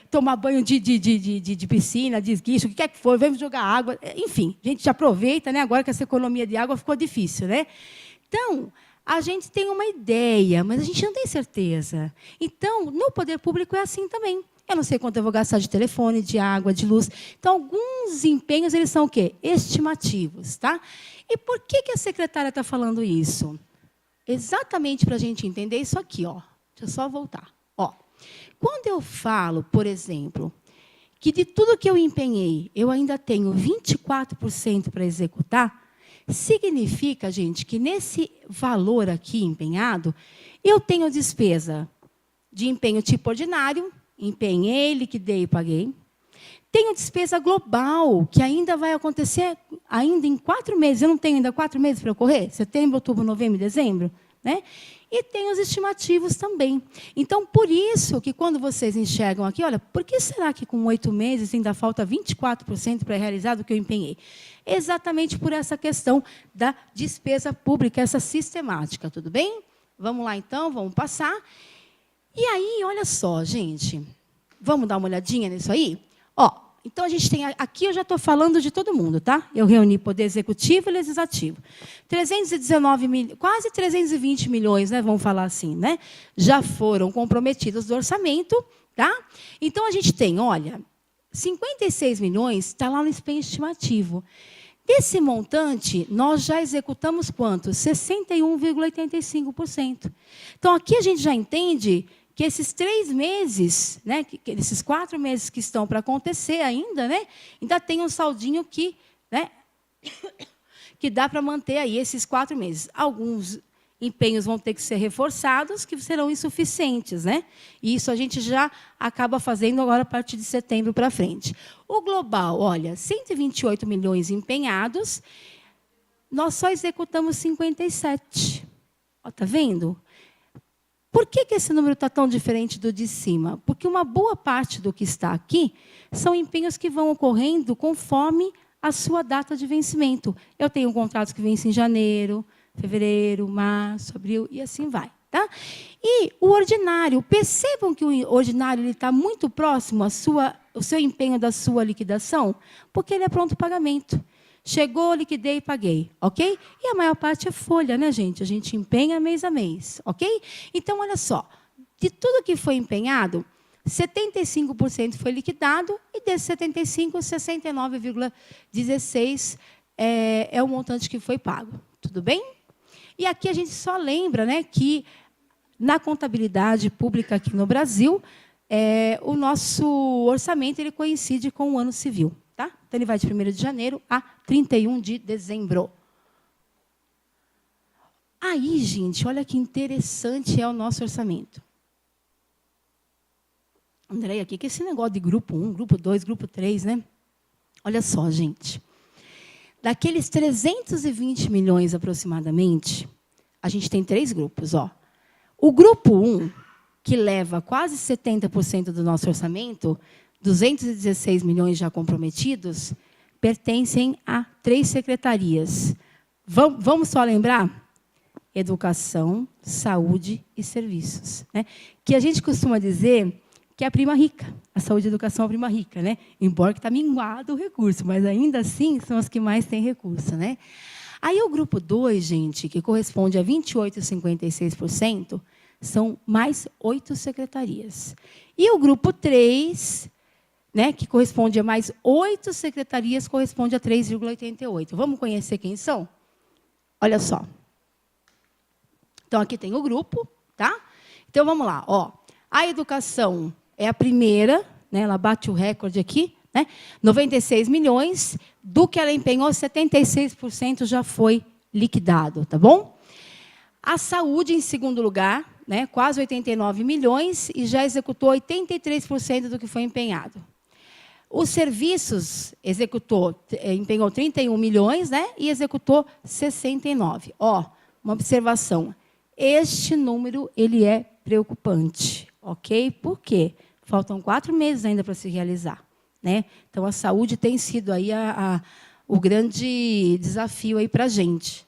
tomar banho de piscina, de esguicho, o que quer que for, vamos jogar água. Enfim, a gente aproveita, né? Agora que essa economia de água ficou difícil, né? Então, a gente tem uma ideia, mas a gente não tem certeza. Então, no poder público é assim também. Eu não sei quanto eu vou gastar de telefone, de água, de luz. Então, alguns empenhos, eles são o quê? Estimativos, tá? E por que a secretária está falando isso? Exatamente para a gente entender isso aqui, ó. Deixa eu só voltar. Ó, quando eu falo, por exemplo, que de tudo que eu empenhei, eu ainda tenho 24% para executar, significa, gente, que nesse valor aqui empenhado, eu tenho despesa de empenho tipo ordinário, empenhei, liquidei e paguei. Tenho despesa global, que ainda vai acontecer ainda em 4 meses. Eu não tenho ainda 4 meses para ocorrer? Setembro, outubro, novembro e dezembro? Né? E tem os estimativos também. Então, por isso que quando vocês enxergam aqui, olha, por que será que com 8 meses ainda falta 24% para realizar do que eu empenhei? Exatamente por essa questão da despesa pública, essa sistemática, tudo bem? Vamos lá, então, vamos passar. E aí, olha só, gente, vamos dar uma olhadinha nisso aí? Ó, então, a gente tem... Aqui eu já estou falando de todo mundo, tá? Eu reuni Poder Executivo e Legislativo. 319 quase 320 milhões, né? Vamos falar assim, né? Já foram comprometidos do orçamento, tá? Então, a gente tem, olha, 56 milhões está lá no empenho estimativo. Desse montante, nós já executamos quanto? 61,85%. Então, aqui a gente já entende que esses 3 meses, né, esses 4 meses que estão para acontecer ainda, né, ainda tem um saldinho que, né, que dá para manter aí esses 4 meses. Alguns empenhos vão ter que ser reforçados, que serão insuficientes, né? E isso a gente já acaba fazendo agora a partir de setembro para frente. O global, olha, 128 milhões empenhados, nós só executamos 57. Está vendo? Por que esse número está tão diferente do de cima? Porque uma boa parte do que está aqui são empenhos que vão ocorrendo conforme a sua data de vencimento. Eu tenho contratos que vencem em janeiro, fevereiro, março, abril, e assim vai. Tá? E o ordinário, percebam que o ordinário está muito próximo ao seu empenho da sua liquidação, porque ele é pronto pagamento. Chegou, liquidei e paguei, ok? E a maior parte é folha, né, gente? A gente empenha mês a mês, ok? Então, olha só, de tudo que foi empenhado, 75% foi liquidado, e desses 75%, 69,16% é o montante que foi pago. Tudo bem? E aqui a gente só lembra, né, que na contabilidade pública aqui no Brasil, o nosso orçamento ele coincide com o ano civil. Tá? Então, ele vai de 1º de janeiro a 31 de dezembro. Aí, gente, olha que interessante é o nosso orçamento. Andréia, o que é esse negócio de grupo 1, grupo 2, grupo 3, né? Olha só, gente. Daqueles 320 milhões aproximadamente, a gente tem 3 grupos. Ó. O grupo 1, que leva quase 70% do nosso orçamento, 216 milhões já comprometidos, pertencem a 3 secretarias. Vamos só lembrar? Educação, saúde e serviços. Né? Que a gente costuma dizer que é a prima rica. A saúde e a educação é a prima rica. Né? Embora que está minguado o recurso, mas ainda assim são as que mais têm recurso. Né? Aí o grupo 2, gente, que corresponde a 28,56%, são mais 8 secretarias. E o grupo 3... né, que corresponde a mais 8 secretarias, corresponde a 3,88. Vamos conhecer quem são? Olha só. Então, aqui tem o grupo, tá? Então, vamos lá. Ó, a educação é a primeira, né, ela bate o recorde aqui, né, 96 milhões, do que ela empenhou, 76% já foi liquidado, tá bom? A saúde, em segundo lugar, né, quase 89 milhões e já executou 83% do que foi empenhado. Os serviços empenhou 31 milhões, né, e executou 69. Ó, uma observação. Este número ele é preocupante, ok? Por quê? Faltam 4 meses ainda para se realizar, né? Então a saúde tem sido aí o grande desafio aí para a gente.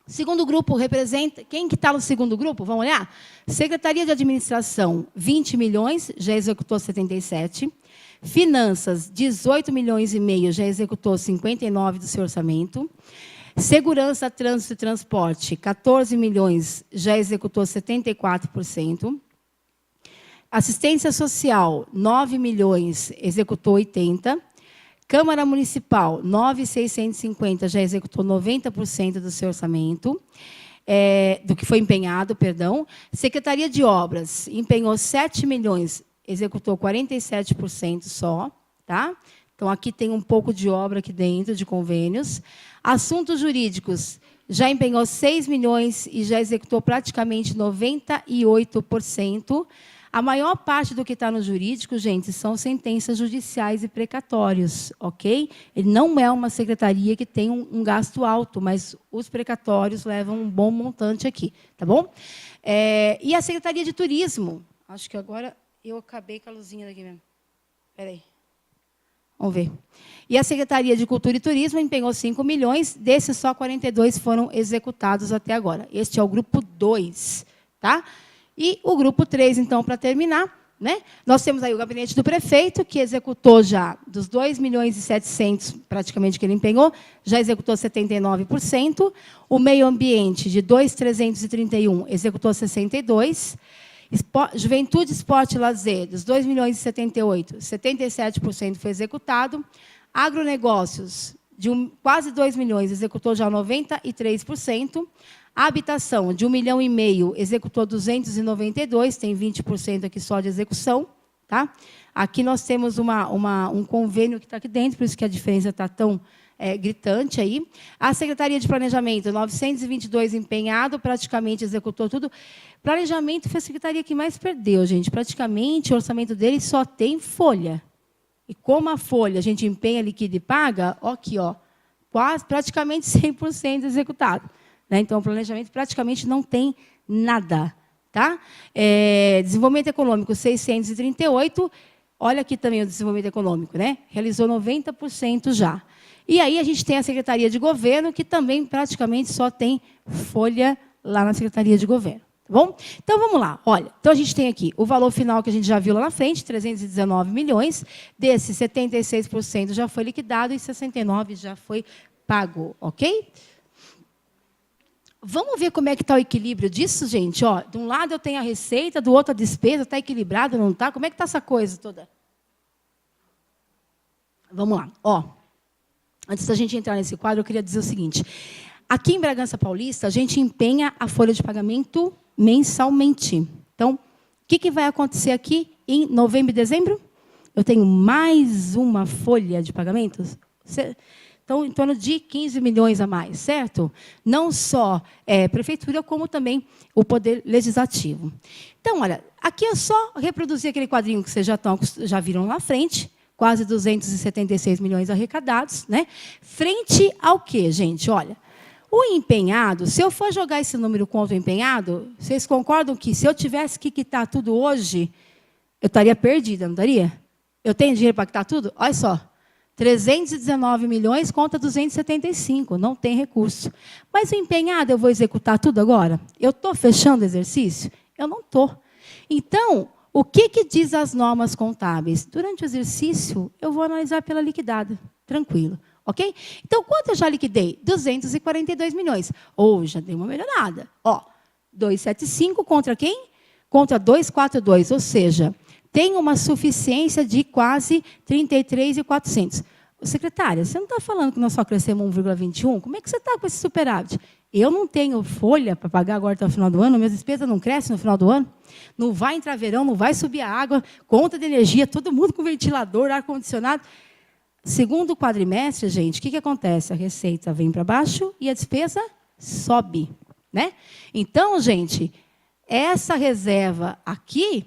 Segundo grupo representa... Quem que está no segundo grupo? Vamos olhar? Secretaria de Administração, 20 milhões, já executou 77. Finanças, 18 milhões e meio, já executou 59 do seu orçamento. Segurança, Trânsito e Transporte, 14 milhões, já executou 74%. Assistência Social, 9 milhões, executou 80%. Câmara Municipal, 9.650, já executou 90% do seu orçamento, do que foi empenhado, perdão. Secretaria de Obras, empenhou 7 milhões, executou 47% só. Tá? Então, aqui tem um pouco de obra aqui dentro, de convênios. Assuntos Jurídicos, já empenhou 6 milhões e já executou praticamente 98%. A maior parte do que está no jurídico, gente, são sentenças judiciais e precatórios, ok? Ele não é uma secretaria que tem um gasto alto, mas os precatórios levam um bom montante aqui, tá bom? E a Secretaria de Turismo, acho que agora eu acabei com a luzinha daqui mesmo. Espera aí. Vamos ver. E a Secretaria de Cultura e Turismo empenhou 5 milhões, desses só 42 foram executados até agora. Este é o grupo 2, tá? E o grupo 3, então, para terminar, né? Nós temos aí o gabinete do prefeito, que executou já dos 2 milhões e 700, praticamente, que ele empenhou, já executou 79%. O meio ambiente, de 2.331, executou 62%. Juventude, Esporte e Lazer, dos 2 milhões e 78, 77% foi executado. Agronegócios, de quase 2 milhões, executou já 93%. A habitação, de 1,5 milhão, executou 292, tem 20% aqui só de execução. Tá? Aqui nós temos um convênio que está aqui dentro, por isso que a diferença está tão gritante aí. A Secretaria de Planejamento, 922 empenhado, praticamente executou tudo. Planejamento foi a secretaria que mais perdeu, gente. Praticamente o orçamento dele só tem folha. E como a folha a gente empenha, liquida e paga, ó, aqui, ó, praticamente 100% executado. Né? Então, o planejamento praticamente não tem nada. Tá? Desenvolvimento econômico, 638. Olha aqui também o desenvolvimento econômico. Né? Realizou 90% já. E aí a gente tem a Secretaria de Governo, que também praticamente só tem folha lá na Secretaria de Governo. Tá bom? Então, vamos lá. Olha, então a gente tem aqui o valor final que a gente já viu lá na frente, 319 milhões. Desses, 76% já foi liquidado e 69% já foi pago. Ok? Vamos ver como é que está o equilíbrio disso, gente? Ó, de um lado eu tenho a receita, do outro a despesa, está equilibrado, não está? Como é que está essa coisa toda? Vamos lá. Ó, antes da gente entrar nesse quadro, eu queria dizer o seguinte. Aqui em Bragança Paulista, a gente empenha a folha de pagamento mensalmente. Então, o que vai acontecer aqui em novembro e dezembro? Eu tenho mais uma folha de pagamentos. Então, em torno de 15 milhões a mais, certo? Não só prefeitura, como também o Poder Legislativo. Então, olha, aqui é só reproduzir aquele quadrinho que vocês já viram lá na frente, quase 276 milhões arrecadados, né? Frente ao quê, gente? Olha, o empenhado, se eu for jogar esse número contra o empenhado, vocês concordam que se eu tivesse que quitar tudo hoje, eu estaria perdida, não estaria? Eu tenho dinheiro para quitar tudo? Olha só. 319 milhões contra 275, não tem recurso. Mas o empenhado, eu vou executar tudo agora? Eu estou fechando o exercício? Eu não estou. Então, o que diz as normas contábeis? Durante o exercício, eu vou analisar pela liquidada, tranquilo. Ok? Então, quanto eu já liquidei? 242 milhões. Ou já dei uma melhorada. Ó, 275 contra quem? Contra 242, ou seja, tem uma suficiência de quase 33.400. Secretária, você não está falando que nós só crescemos 1,21? Como é que você está com esse superávit? Eu não tenho folha para pagar agora até o final do ano, minhas despesas não crescem no final do ano, não vai entrar verão, não vai subir a água, conta de energia, todo mundo com ventilador, ar-condicionado. segundo quadrimestre, gente, o que acontece? A receita vem para baixo e a despesa sobe, né? Então, gente, essa reserva aqui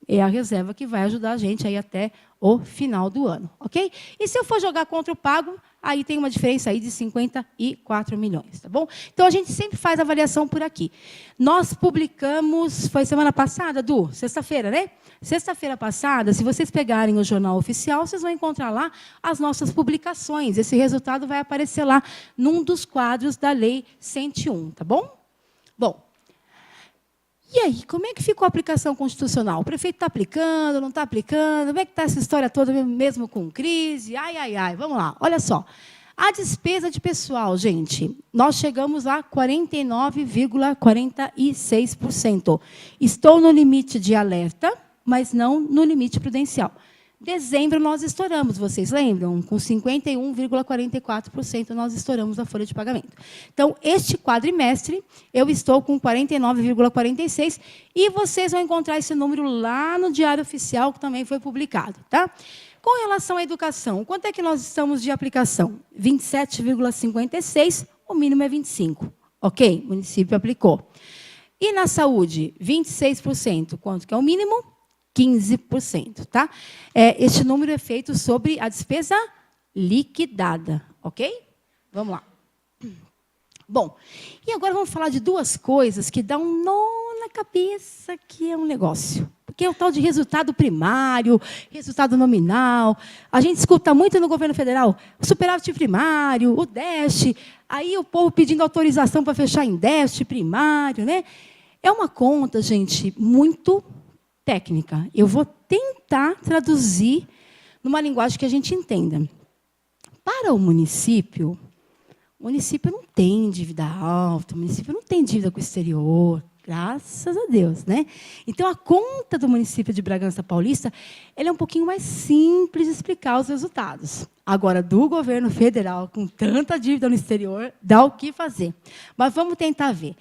é a reserva que vai ajudar a gente aí até o final do ano, ok? E se eu for jogar contra o pago, aí tem uma diferença aí de 54 milhões, tá bom? Então, a gente sempre faz avaliação por aqui. Nós publicamos, foi semana passada, Du? Sexta-feira, né? Sexta-feira passada, se vocês pegarem o Jornal Oficial, vocês vão encontrar lá as nossas publicações. Esse resultado vai aparecer lá num dos quadros da Lei 101, tá bom? Bom, e aí, como é que ficou a aplicação constitucional? O prefeito está aplicando, não está aplicando? Como é que está essa história toda, mesmo com crise? Ai, ai, ai, vamos lá. Olha só. A despesa de pessoal, gente, nós chegamos a 49,46%. Estou no limite de alerta, mas não no limite prudencial. Dezembro nós estouramos, vocês lembram? Com 51,44% nós estouramos a folha de pagamento. Então, este quadrimestre, eu estou com 49,46% e vocês vão encontrar esse número lá no Diário Oficial, que também foi publicado, tá? Com relação à educação, quanto é que nós estamos de aplicação? 27,56%, o mínimo é 25%. Ok? O município aplicou. E na saúde, 26%. Quanto que é o mínimo? 15%. Tá? Este número é feito sobre a despesa liquidada. Ok? Vamos lá. Bom, e agora vamos falar de duas coisas que dão um nó na cabeça, que é um negócio. Porque é o tal de resultado primário, resultado nominal. A gente escuta muito no governo federal, o superávit primário, o déficit. Aí o povo pedindo autorização para fechar em déficit primário, né? É uma conta, gente, muito técnica. Eu vou tentar traduzir numa linguagem que a gente entenda. Para o município não tem dívida alta, o município não tem dívida com o exterior, graças a Deus, né? Então, a conta do município de Bragança Paulista, ela é um pouquinho mais simples de explicar os resultados. Agora, do governo federal, com tanta dívida no exterior, dá o que fazer. Mas vamos tentar ver.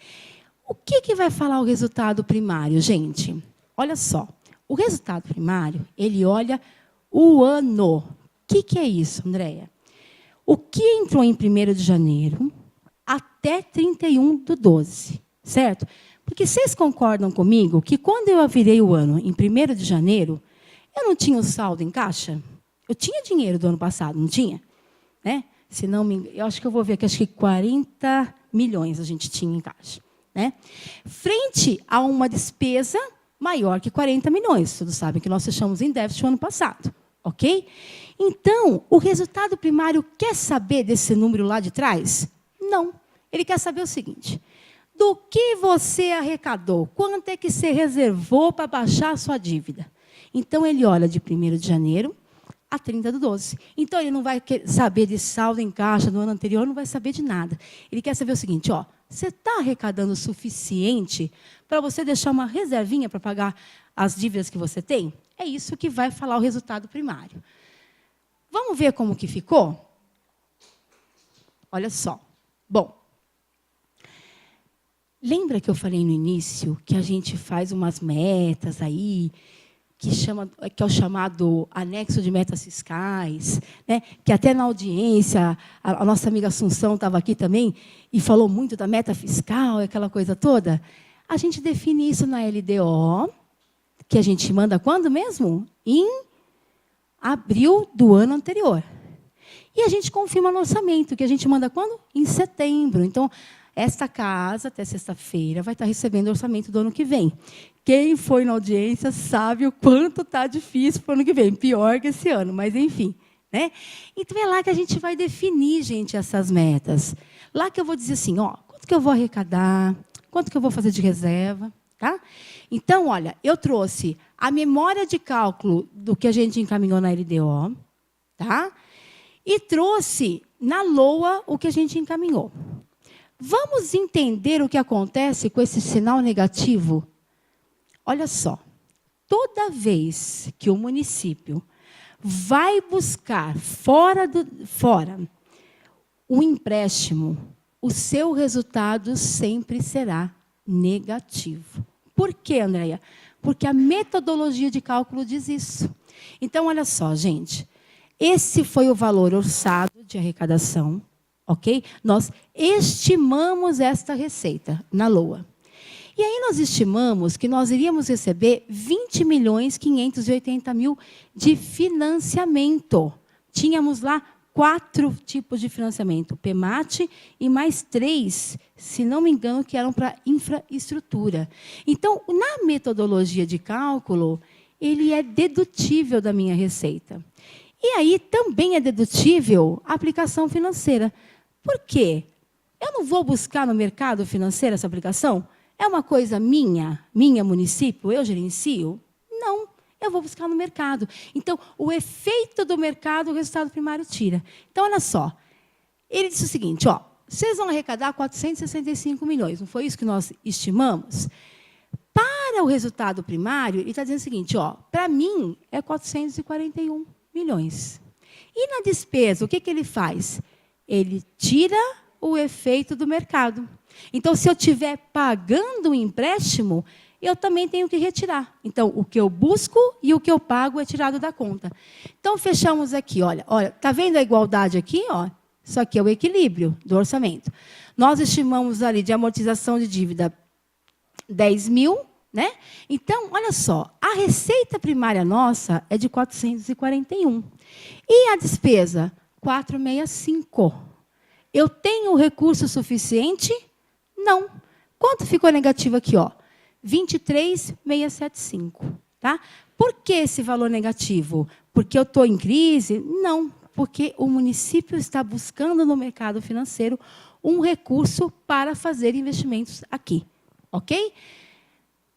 O que vai falar o resultado primário, gente? Olha só, o resultado primário, ele olha o ano. O que é isso, Andréia? O que entrou em 1º de janeiro até 31/12, certo? Porque vocês concordam comigo que quando eu virei o ano em 1º de janeiro, eu não tinha o saldo em caixa? Eu tinha dinheiro do ano passado, não tinha? Né? Se não me, eu acho que eu vou ver aqui, acho que 40 milhões a gente tinha em caixa. Né? Frente a uma despesa maior que 40 milhões. Todos sabem que nós fechamos em déficit no ano passado. Ok? Então, o resultado primário quer saber desse número lá de trás? Não. Ele quer saber o seguinte: do que você arrecadou? Quanto é que você reservou para baixar a sua dívida? Então, ele olha de 1º de janeiro a 30/12. Então, ele não vai saber de saldo em caixa do ano anterior, não vai saber de nada. Ele quer saber o seguinte: ó, você está arrecadando o suficiente para você deixar uma reservinha para pagar as dívidas que você tem? É isso que vai falar o resultado primário. Vamos ver como que ficou? Olha só. Bom, lembra que eu falei no início que a gente faz umas metas aí, que é o chamado anexo de metas fiscais, né? Que até na audiência, a nossa amiga Assunção estava aqui também e falou muito da meta fiscal, aquela coisa toda. A gente define isso na LDO, que a gente manda quando mesmo? Em abril do ano anterior. E a gente confirma no orçamento, que a gente manda quando? Em setembro. Então, esta casa, até sexta-feira, vai estar recebendo o orçamento do ano que vem. Quem foi na audiência sabe o quanto está difícil para o ano que vem. Pior que esse ano, mas enfim. Né? Então, é lá que a gente vai definir, gente, essas metas. Lá que eu vou dizer assim, ó, quanto que eu vou arrecadar, quanto que eu vou fazer de reserva. Tá? Então, olha, eu trouxe a memória de cálculo do que a gente encaminhou na LDO, tá? E trouxe na LOA o que a gente encaminhou. Vamos entender o que acontece com esse sinal negativo? Olha só, toda vez que o município vai buscar fora o empréstimo, o seu resultado sempre será negativo. Por quê, Andréia? Porque a metodologia de cálculo diz isso. Então, olha só, gente. esse foi o valor orçado de arrecadação, ok? Nós estimamos esta receita na LOA. E aí nós estimamos que nós iríamos receber 20.580.000 de financiamento. Tínhamos lá 4 tipos de financiamento, PEMAT e mais 3, se não me engano, que eram para infraestrutura. Então, na metodologia de cálculo, ele é dedutível da minha receita. E aí também é dedutível a aplicação financeira. Por quê? Eu não vou buscar no mercado financeiro essa aplicação? É uma coisa minha município, eu gerencio? Não, eu vou buscar no mercado. Então, o efeito do mercado, o resultado primário tira. Então, olha só, ele disse o seguinte, ó, vocês vão arrecadar 465 milhões, não foi isso que nós estimamos? Para o resultado primário, ele está dizendo o seguinte, ó, para mim é 441 milhões. E na despesa, o que ele faz? Ele tira o efeito do mercado. Então, se eu estiver pagando um empréstimo, eu também tenho que retirar. Então, o que eu busco e o que eu pago é tirado da conta. Então, fechamos aqui. Olha, está vendo a igualdade aqui? Ó? Isso aqui é o equilíbrio do orçamento. Nós estimamos ali de amortização de dívida 10 mil. Né? Então, olha só, a receita primária nossa é de 441. E a despesa? 465. Eu tenho recurso suficiente? Não. Quanto ficou negativo aqui? Ó? 23,675. Tá? Por que esse valor negativo? Porque eu estou em crise? Não. Porque o município está buscando no mercado financeiro um recurso para fazer investimentos aqui. Ok?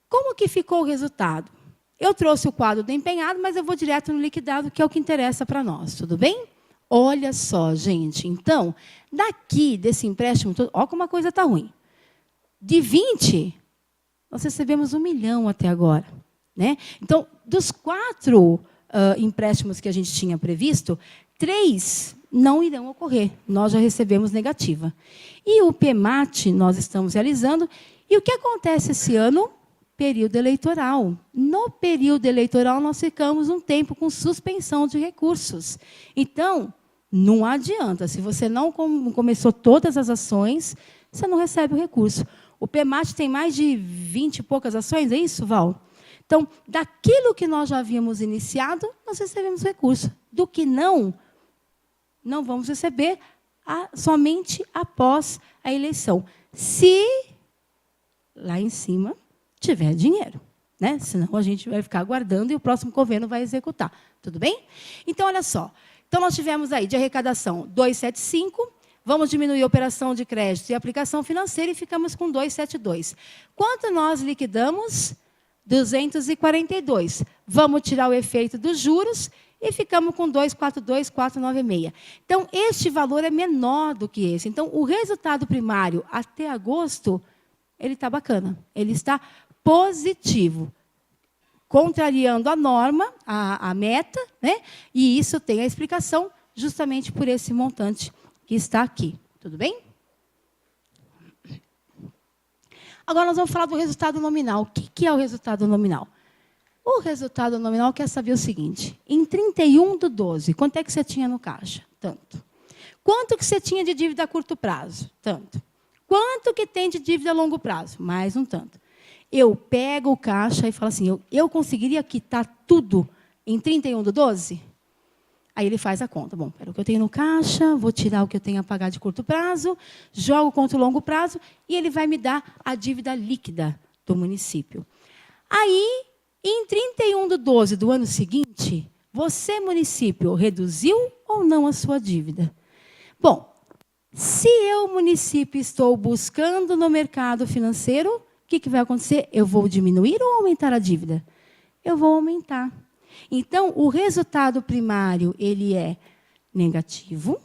Como que ficou o resultado? Eu trouxe o quadro do empenhado, mas eu vou direto no liquidado, que é o que interessa para nós. Tudo bem? Olha só, gente. Então, daqui desse empréstimo, olha como a coisa está ruim. De 20, nós recebemos 1 milhão até agora. Né? Então, dos 4 empréstimos que a gente tinha previsto, 3 não irão ocorrer. Nós já recebemos negativa. E o PEMAT nós estamos realizando. E o que acontece esse ano? Período eleitoral. No período eleitoral, nós ficamos um tempo com suspensão de recursos. Então, não adianta. Se você não começou todas as ações, você não recebe o recurso. O PEMAT tem mais de 20 e poucas ações, é isso, Val? Então, daquilo que nós já havíamos iniciado, nós recebemos recurso. Do que não vamos receber somente após a eleição. Se lá em cima tiver dinheiro, né? Senão a gente vai ficar aguardando e o próximo governo vai executar. Tudo bem? Então, olha só. Então, nós tivemos aí de arrecadação 275, vamos diminuir a operação de crédito e aplicação financeira e ficamos com 272. Quanto nós liquidamos? 242. Vamos tirar o efeito dos juros e ficamos com 242,496. Então, este valor é menor do que esse. Então, o resultado primário até agosto, ele está bacana. Ele está positivo, contrariando a norma, a meta, né? E isso tem a explicação justamente por esse montante que está aqui. Tudo bem? Agora nós vamos falar do resultado nominal. O que é o resultado nominal? O resultado nominal quer saber o seguinte: em 31/12, quanto é que você tinha no caixa? Tanto. Quanto que você tinha de dívida a curto prazo? Tanto. Quanto que tem de dívida a longo prazo? Mais um tanto. Eu pego o caixa e falo assim, eu conseguiria quitar tudo em 31/12? Aí ele faz a conta. Bom, pera, o que eu tenho no caixa, vou tirar o que eu tenho a pagar de curto prazo, jogo contra o longo prazo e ele vai me dar a dívida líquida do município. Aí, em 31/12 do ano seguinte, você, município, reduziu ou não a sua dívida? Bom, se eu, município, estou buscando no mercado financeiro, o que vai acontecer? Eu vou diminuir ou aumentar a dívida? Eu vou aumentar. Então, o resultado primário ele é negativo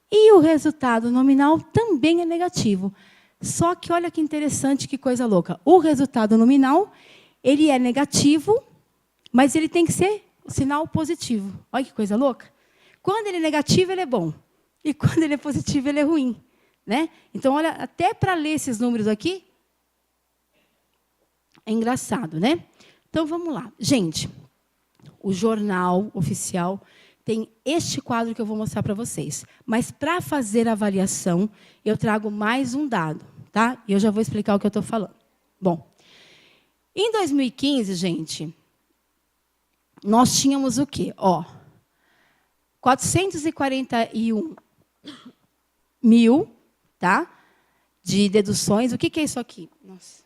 e o resultado nominal também é negativo. Só que olha que interessante, que coisa louca. O resultado nominal ele é negativo, mas ele tem que ser o sinal positivo. Olha que coisa louca. Quando ele é negativo, ele é bom. E quando ele é positivo, ele é ruim. Né? Então, olha, até para ler esses números aqui, é engraçado, né? Então, vamos lá. Gente, o jornal oficial tem este quadro que eu vou mostrar para vocês. Mas, para fazer a avaliação, eu trago mais um dado, tá? E eu já vou explicar o que eu estou falando. Bom, em 2015, gente, nós tínhamos o quê? 441 mil, tá? De deduções. O que é isso aqui? Nossa,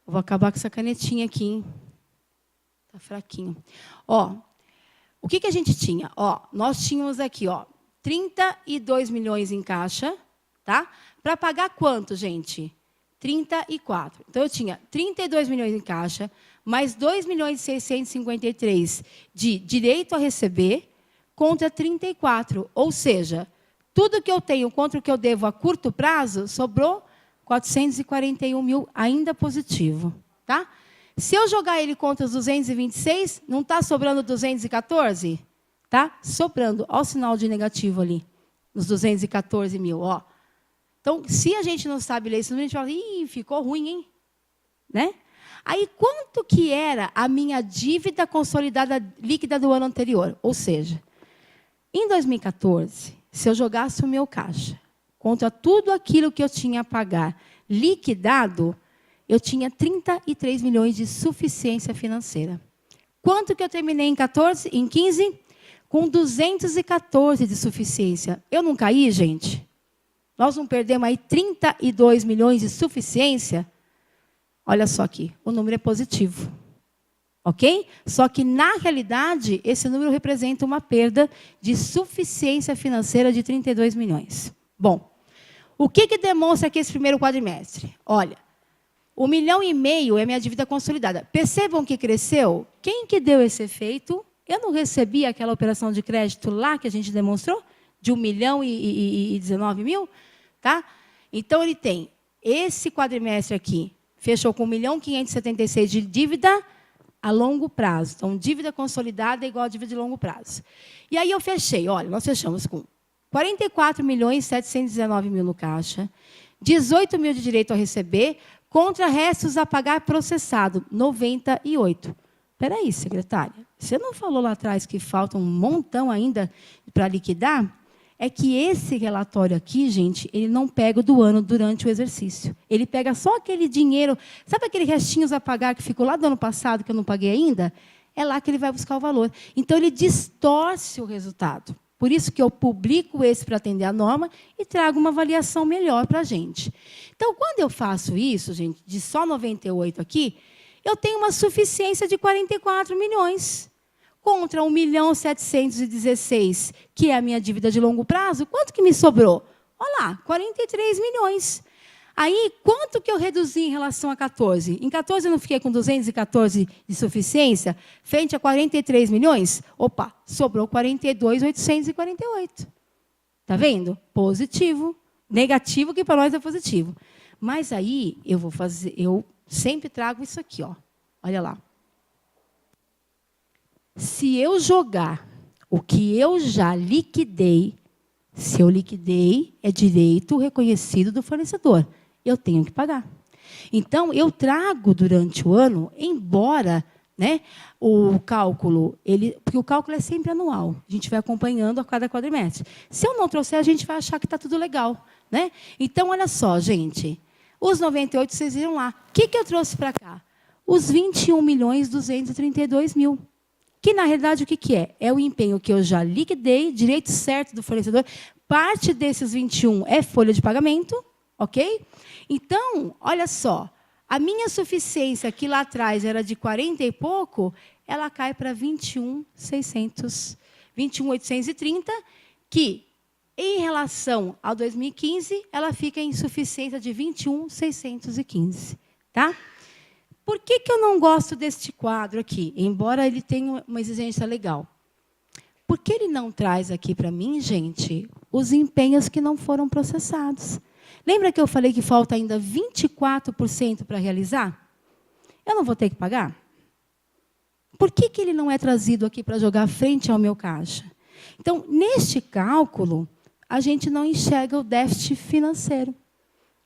eu vou acabar com essa canetinha aqui, hein? Tá fraquinho. O que a gente tinha? Nós tínhamos aqui, 32 milhões em caixa, tá? Para pagar quanto, gente? 34. Então, eu tinha 32 milhões em caixa, mais 2 milhões e 653 de direito a receber, contra 34. Ou seja, tudo que eu tenho contra o que eu devo a curto prazo, sobrou 441 mil ainda positivo, tá? Se eu jogar ele contra os 226, não está sobrando 214? Está sobrando. Olha o sinal de negativo ali, nos 214 mil. Então, se a gente não sabe ler isso, a gente fala, ficou ruim, hein? Né? Aí, quanto que era a minha dívida consolidada líquida do ano anterior? Ou seja, em 2014, se eu jogasse o meu caixa contra tudo aquilo que eu tinha a pagar liquidado, eu tinha 33 milhões de suficiência financeira. Quanto que eu terminei em 14? Em 15? Com 214 de suficiência. Eu não caí, gente? Nós não perdemos aí 32 milhões de suficiência? Olha só aqui, o número é positivo. Ok? Só que, na realidade, esse número representa uma perda de suficiência financeira de 32 milhões. Bom, o que demonstra aqui esse primeiro quadrimestre? Olha, 1,5 milhão é minha dívida consolidada. Percebam que cresceu? Quem que deu esse efeito? Eu não recebi aquela operação de crédito lá que a gente demonstrou? De 1 milhão e 19 mil? Tá? Então, ele tem esse quadrimestre aqui, fechou com 1.576 de dívida a longo prazo. Então, dívida consolidada é igual a dívida de longo prazo. E aí eu fechei, olha, nós fechamos com 44.719 mil no caixa, 18 mil de direito a receber, contra restos a pagar processado, 98. Espera aí, secretária, você não falou lá atrás que falta um montão ainda para liquidar? É que esse relatório aqui, gente, ele não pega o do ano durante o exercício. Ele pega só aquele dinheiro, sabe aquele restinhos a pagar que ficou lá do ano passado, que eu não paguei ainda? É lá que ele vai buscar o valor. Então, ele distorce o resultado. Por isso que eu publico esse para atender a norma e trago uma avaliação melhor para a gente. Então, quando eu faço isso, gente, de só 98 aqui, eu tenho uma suficiência de 44 milhões. Contra 1.716.000, que é a minha dívida de longo prazo, quanto que me sobrou? Olha lá, 43 milhões. Aí, quanto que eu reduzi em relação a 14? Em 14 eu não fiquei com 214 de suficiência, frente a 43 milhões? Opa, sobrou 42.848. Está vendo? Positivo. Negativo, que para nós é positivo. Mas aí, eu sempre trago isso aqui, olha lá. Se eu jogar o que eu já liquidei, se eu liquidei, é direito reconhecido do fornecedor. Eu tenho que pagar. Então, eu trago durante o ano, embora, né, o cálculo, porque o cálculo é sempre anual. A gente vai acompanhando a cada quadrimestre. Se eu não trouxer, a gente vai achar que está tudo legal. Né? Então, olha só, gente. Os 98, vocês viram lá. O que eu trouxe para cá? Os 21.232.000. Que, na realidade, o que é? É o empenho que eu já liquidei, direito certo do fornecedor. Parte desses 21 é folha de pagamento, ok? Então, olha só, a minha suficiência, que lá atrás era de 40 e pouco, ela cai para 21.830, que, em relação ao 2015, ela fica em suficiência de 21.615, tá? Por que eu não gosto deste quadro aqui, embora ele tenha uma exigência legal? Porque ele não traz aqui para mim, gente, os empenhos que não foram processados. Lembra que eu falei que falta ainda 24% para realizar? Eu não vou ter que pagar? Por que ele não é trazido aqui para jogar frente ao meu caixa? Então, neste cálculo, a gente não enxerga o déficit financeiro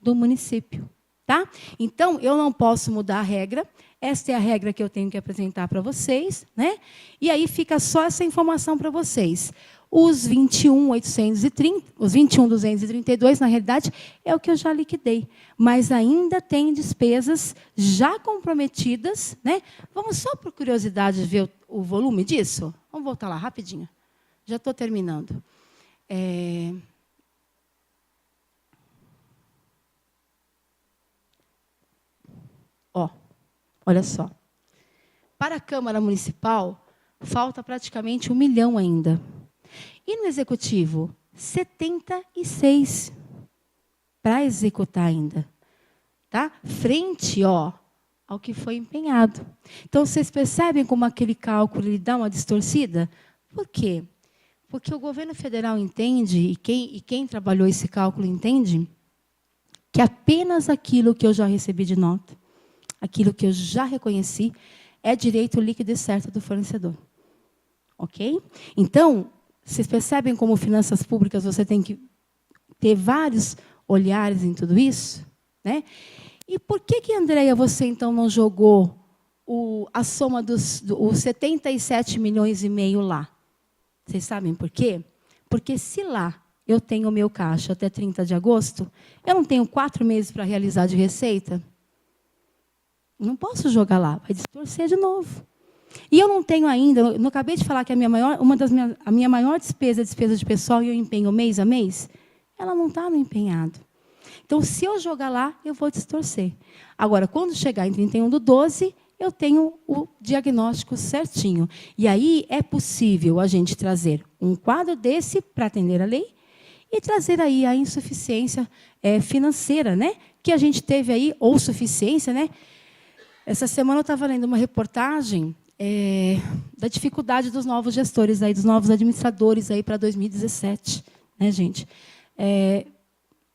do município. Tá? Então, eu não posso mudar a regra. Esta é a regra que eu tenho que apresentar para vocês, né? E aí fica só essa informação para vocês. Os 21.830, os 21.232, na realidade, é o que eu já liquidei. Mas ainda tem despesas já comprometidas, né? Vamos só por curiosidade ver o volume disso? Vamos voltar lá rapidinho. Já estou terminando. Olha só. Para a Câmara Municipal, falta praticamente 1 milhão ainda. E no Executivo, 76 para executar ainda. Tá? Frente ao que foi empenhado. Então, vocês percebem como aquele cálculo ele dá uma distorcida? Por quê? Porque o governo federal entende, e quem trabalhou esse cálculo entende, que apenas aquilo que eu já recebi de nota, aquilo que eu já reconheci, é direito líquido e certo do fornecedor. Ok? Então, vocês percebem como finanças públicas você tem que ter vários olhares em tudo isso? Né? E por que, Andréia, você então não jogou a soma dos 77,5 milhões lá? Vocês sabem por quê? Porque se lá eu tenho o meu caixa até 30 de agosto, eu não tenho 4 meses para realizar de receita? Não posso jogar lá, vai distorcer de novo. E eu não tenho ainda, eu não acabei de falar que a minha maior despesa é a despesa de pessoal e eu empenho mês a mês, ela não está no empenhado. Então, se eu jogar lá, eu vou distorcer. Agora, quando chegar em 31/12, eu tenho o diagnóstico certinho. E aí é possível a gente trazer um quadro desse para atender a lei e trazer aí a insuficiência financeira, né? Que a gente teve aí, ou suficiência, né? Essa semana eu estava lendo uma reportagem da dificuldade dos novos gestores, aí, dos novos administradores aí para 2017. Né, gente?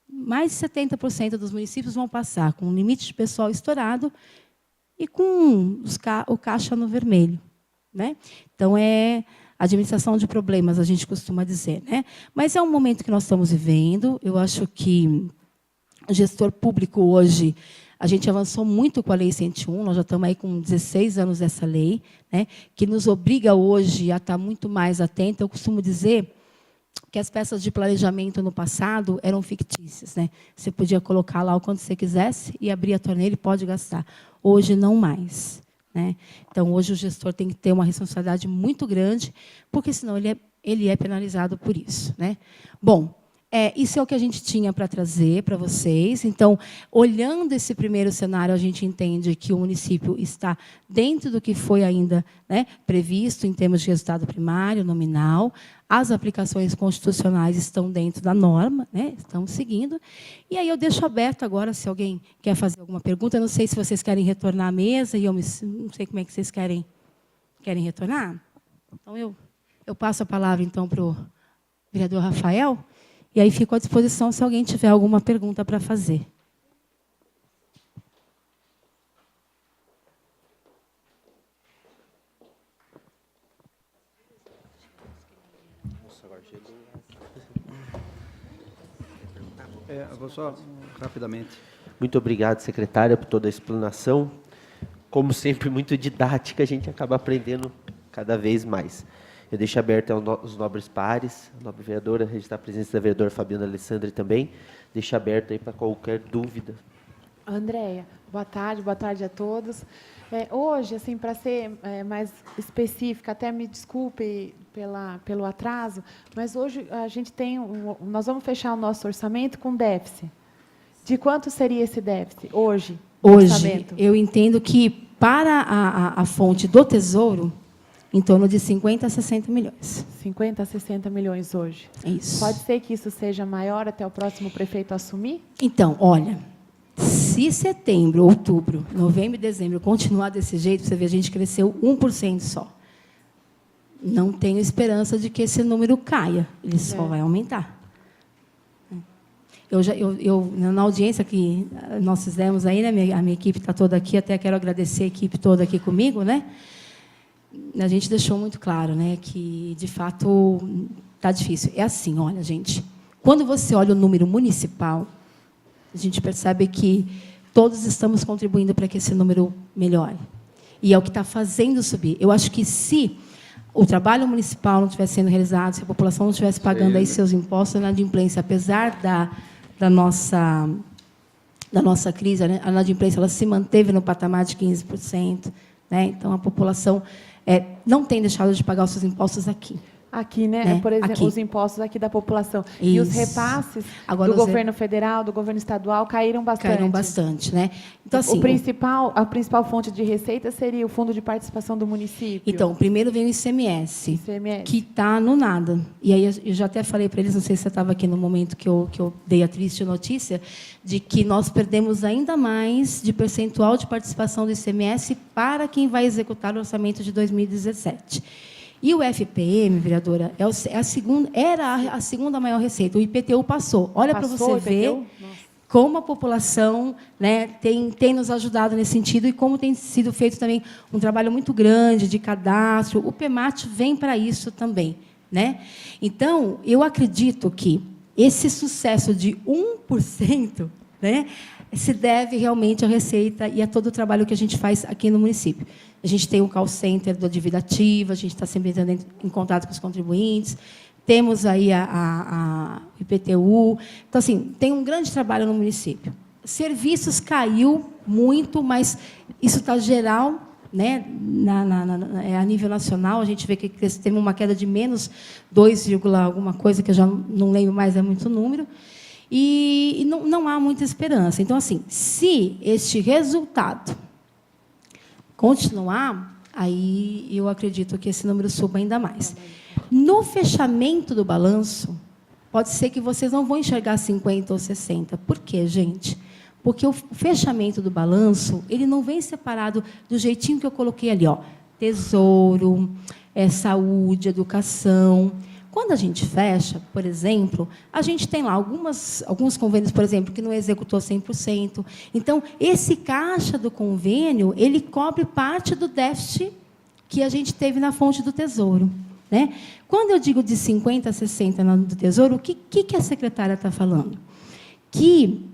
Mais de 70% dos municípios vão passar com o limite de pessoal estourado e com o caixa no vermelho. Né? Então, administração de problemas, a gente costuma dizer. Né? Mas é um momento que nós estamos vivendo. Eu acho que o gestor público hoje, a gente avançou muito com a Lei 101, nós já estamos aí com 16 anos dessa lei, né, que nos obriga hoje a estar muito mais atento. Eu costumo dizer que as peças de planejamento no passado eram fictícias. Né? Você podia colocar lá o quanto você quisesse e abrir a torneira e pode gastar. Hoje, não mais. Né? Então, hoje o gestor tem que ter uma responsabilidade muito grande, porque senão ele é penalizado por isso. Né? Bom, isso é o que a gente tinha para trazer para vocês. Então, olhando esse primeiro cenário, a gente entende que o município está dentro do que foi ainda, né, previsto em termos de resultado primário, nominal. As aplicações constitucionais estão dentro da norma, né, estão seguindo. E aí eu deixo aberto agora, se alguém quer fazer alguma pergunta. Eu não sei se vocês querem retornar à mesa, e eu não sei como é que vocês querem retornar. Então, eu passo a palavra, então, para o vereador Rafael. E aí fico à disposição se alguém tiver alguma pergunta para fazer. Eu vou só rapidamente. Muito obrigado, secretária, por toda a explanação. Como sempre, muito didática, a gente acaba aprendendo cada vez mais. Eu deixo aberto aos nobres pares, a nobre vereadora, registrar a presença da vereadora Fabiana Alessandri também. Deixo aberto aí para qualquer dúvida. Andréia, boa tarde a todos. Hoje, assim, para ser mais específica, até me desculpe pelo atraso, mas hoje a gente nós vamos fechar o nosso orçamento com déficit. De quanto seria esse déficit hoje? Hoje, eu entendo que para a fonte do Tesouro, em torno de 50 a 60 milhões. 50 a 60 milhões hoje. Isso. Pode ser que isso seja maior até o próximo prefeito assumir? Então, olha, se setembro, outubro, novembro e dezembro continuar desse jeito, você vê, a gente cresceu 1% só. Não tenho esperança de que esse número caia. Ele só vai aumentar. Na audiência que nós fizemos aí, né, a minha equipe está toda aqui, até quero agradecer a equipe toda aqui comigo, né? A gente deixou muito claro, né, que, de fato, está difícil. É assim, olha, gente, quando você olha o número municipal, a gente percebe que todos estamos contribuindo para que esse número melhore. E é o que está fazendo subir. Eu acho que se o trabalho municipal não estivesse sendo realizado, se a população não estivesse pagando aí seus impostos, a inadimplência, apesar da nossa crise, a inadimplência ela se manteve no patamar de 15%. Né? Então, a população não tem deixado de pagar os seus impostos aqui. Aqui, né? Por exemplo, Aqui. os impostos aqui da população. E os Isso. repasses Agora, do governo federal, do governo estadual, caíram bastante. Caíram bastante. Né? Então, assim, a principal fonte de receita seria o Fundo de Participação do Município. Então, primeiro vem o ICMS, que está no nada. E aí eu já até falei para eles, não sei se você estava aqui no momento que eu dei a triste notícia, de que nós perdemos ainda mais de percentual de participação do ICMS para quem vai executar o orçamento de 2017. E o FPM, vereadora, era a segunda maior receita. O IPTU passou. Olha para você ver como a população, né, tem nos ajudado nesse sentido e como tem sido feito também um trabalho muito grande de cadastro. O PEMAT vem para isso também. Né? Então, eu acredito que esse sucesso de 1%, né, se deve realmente à Receita e a todo o trabalho que a gente faz aqui no município. A gente tem um call center do Dívida Ativa, a gente está sempre entrando em contato com os contribuintes, temos aí a IPTU. Então, assim, tem um grande trabalho no município. Serviços caiu muito, mas isso está geral, né, a nível nacional. A gente vê que teve uma queda de menos 2, alguma coisa, que eu já não lembro mais, é muito número. E não há muita esperança. Então, assim, se este resultado continuar, aí eu acredito que esse número suba ainda mais. No fechamento do balanço, pode ser que vocês não vão enxergar 50 ou 60. Por quê, gente? Porque o fechamento do balanço, ele não vem separado do jeitinho que eu coloquei ali, ó, tesouro, saúde, educação. Quando a gente fecha, por exemplo, a gente tem lá alguns convênios, por exemplo, que não executou 100%. Então, esse caixa do convênio, ele cobre parte do déficit que a gente teve na fonte do Tesouro. Né? Quando eu digo de 50% a 60% do Tesouro, o que a secretária está falando? Que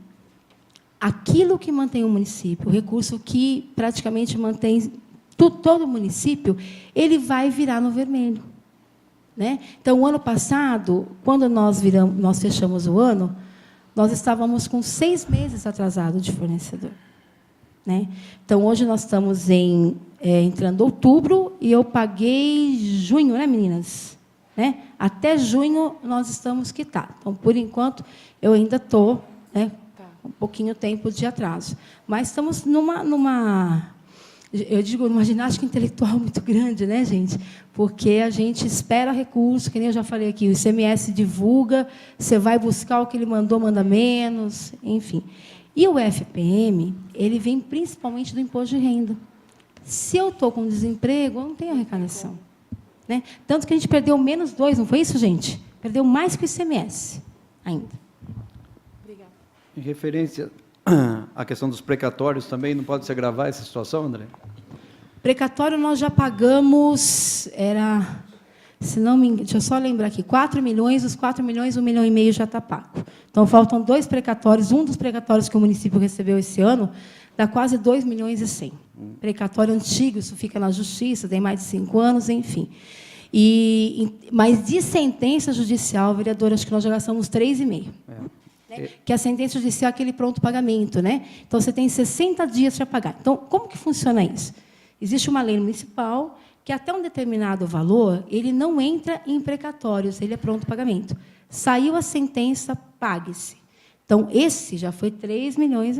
aquilo que mantém o município, o recurso que praticamente mantém todo o município, ele vai virar no vermelho. Né? Então, o ano passado, quando nós fechamos o ano, nós estávamos com 6 meses atrasado de fornecedor. Né? Então, hoje nós estamos entrando outubro e eu paguei junho, né, meninas? Né? Até junho nós estamos quitados. Então, por enquanto, eu ainda estou, né, um pouquinho tempo de atraso. Mas estamos numa ginástica intelectual muito grande, né, gente? Porque a gente espera recurso, que nem eu já falei aqui, o ICMS divulga, você vai buscar o que ele mandou, manda menos, enfim. E o FPM, ele vem principalmente do imposto de renda. Se eu estou com desemprego, eu não tenho arrecadação. Né? Tanto que a gente perdeu menos 2, não foi isso, gente? Perdeu mais que o ICMS ainda. Obrigada. Em referência à questão dos precatórios, também não pode se agravar essa situação, André? Precatório nós já pagamos, se não me engano, deixa eu só lembrar aqui, 4 milhões, os 4 milhões, 1,5 milhão já está pago. Então, faltam 2 precatórios, um dos precatórios que o município recebeu esse ano, dá quase 2 milhões e 100. Precatório antigo, isso fica na justiça, tem mais de 5 anos, enfim. Mas de sentença judicial, vereadora, acho que nós já gastamos 3,5. Né? Que a sentença judicial é aquele pronto pagamento. Né? Então, você tem 60 dias para pagar. Então, como que funciona isso? Existe uma lei municipal que, até um determinado valor, ele não entra em precatórios, ele é pronto pagamento. Saiu a sentença, pague-se. Então, esse já foi 3,5 milhões.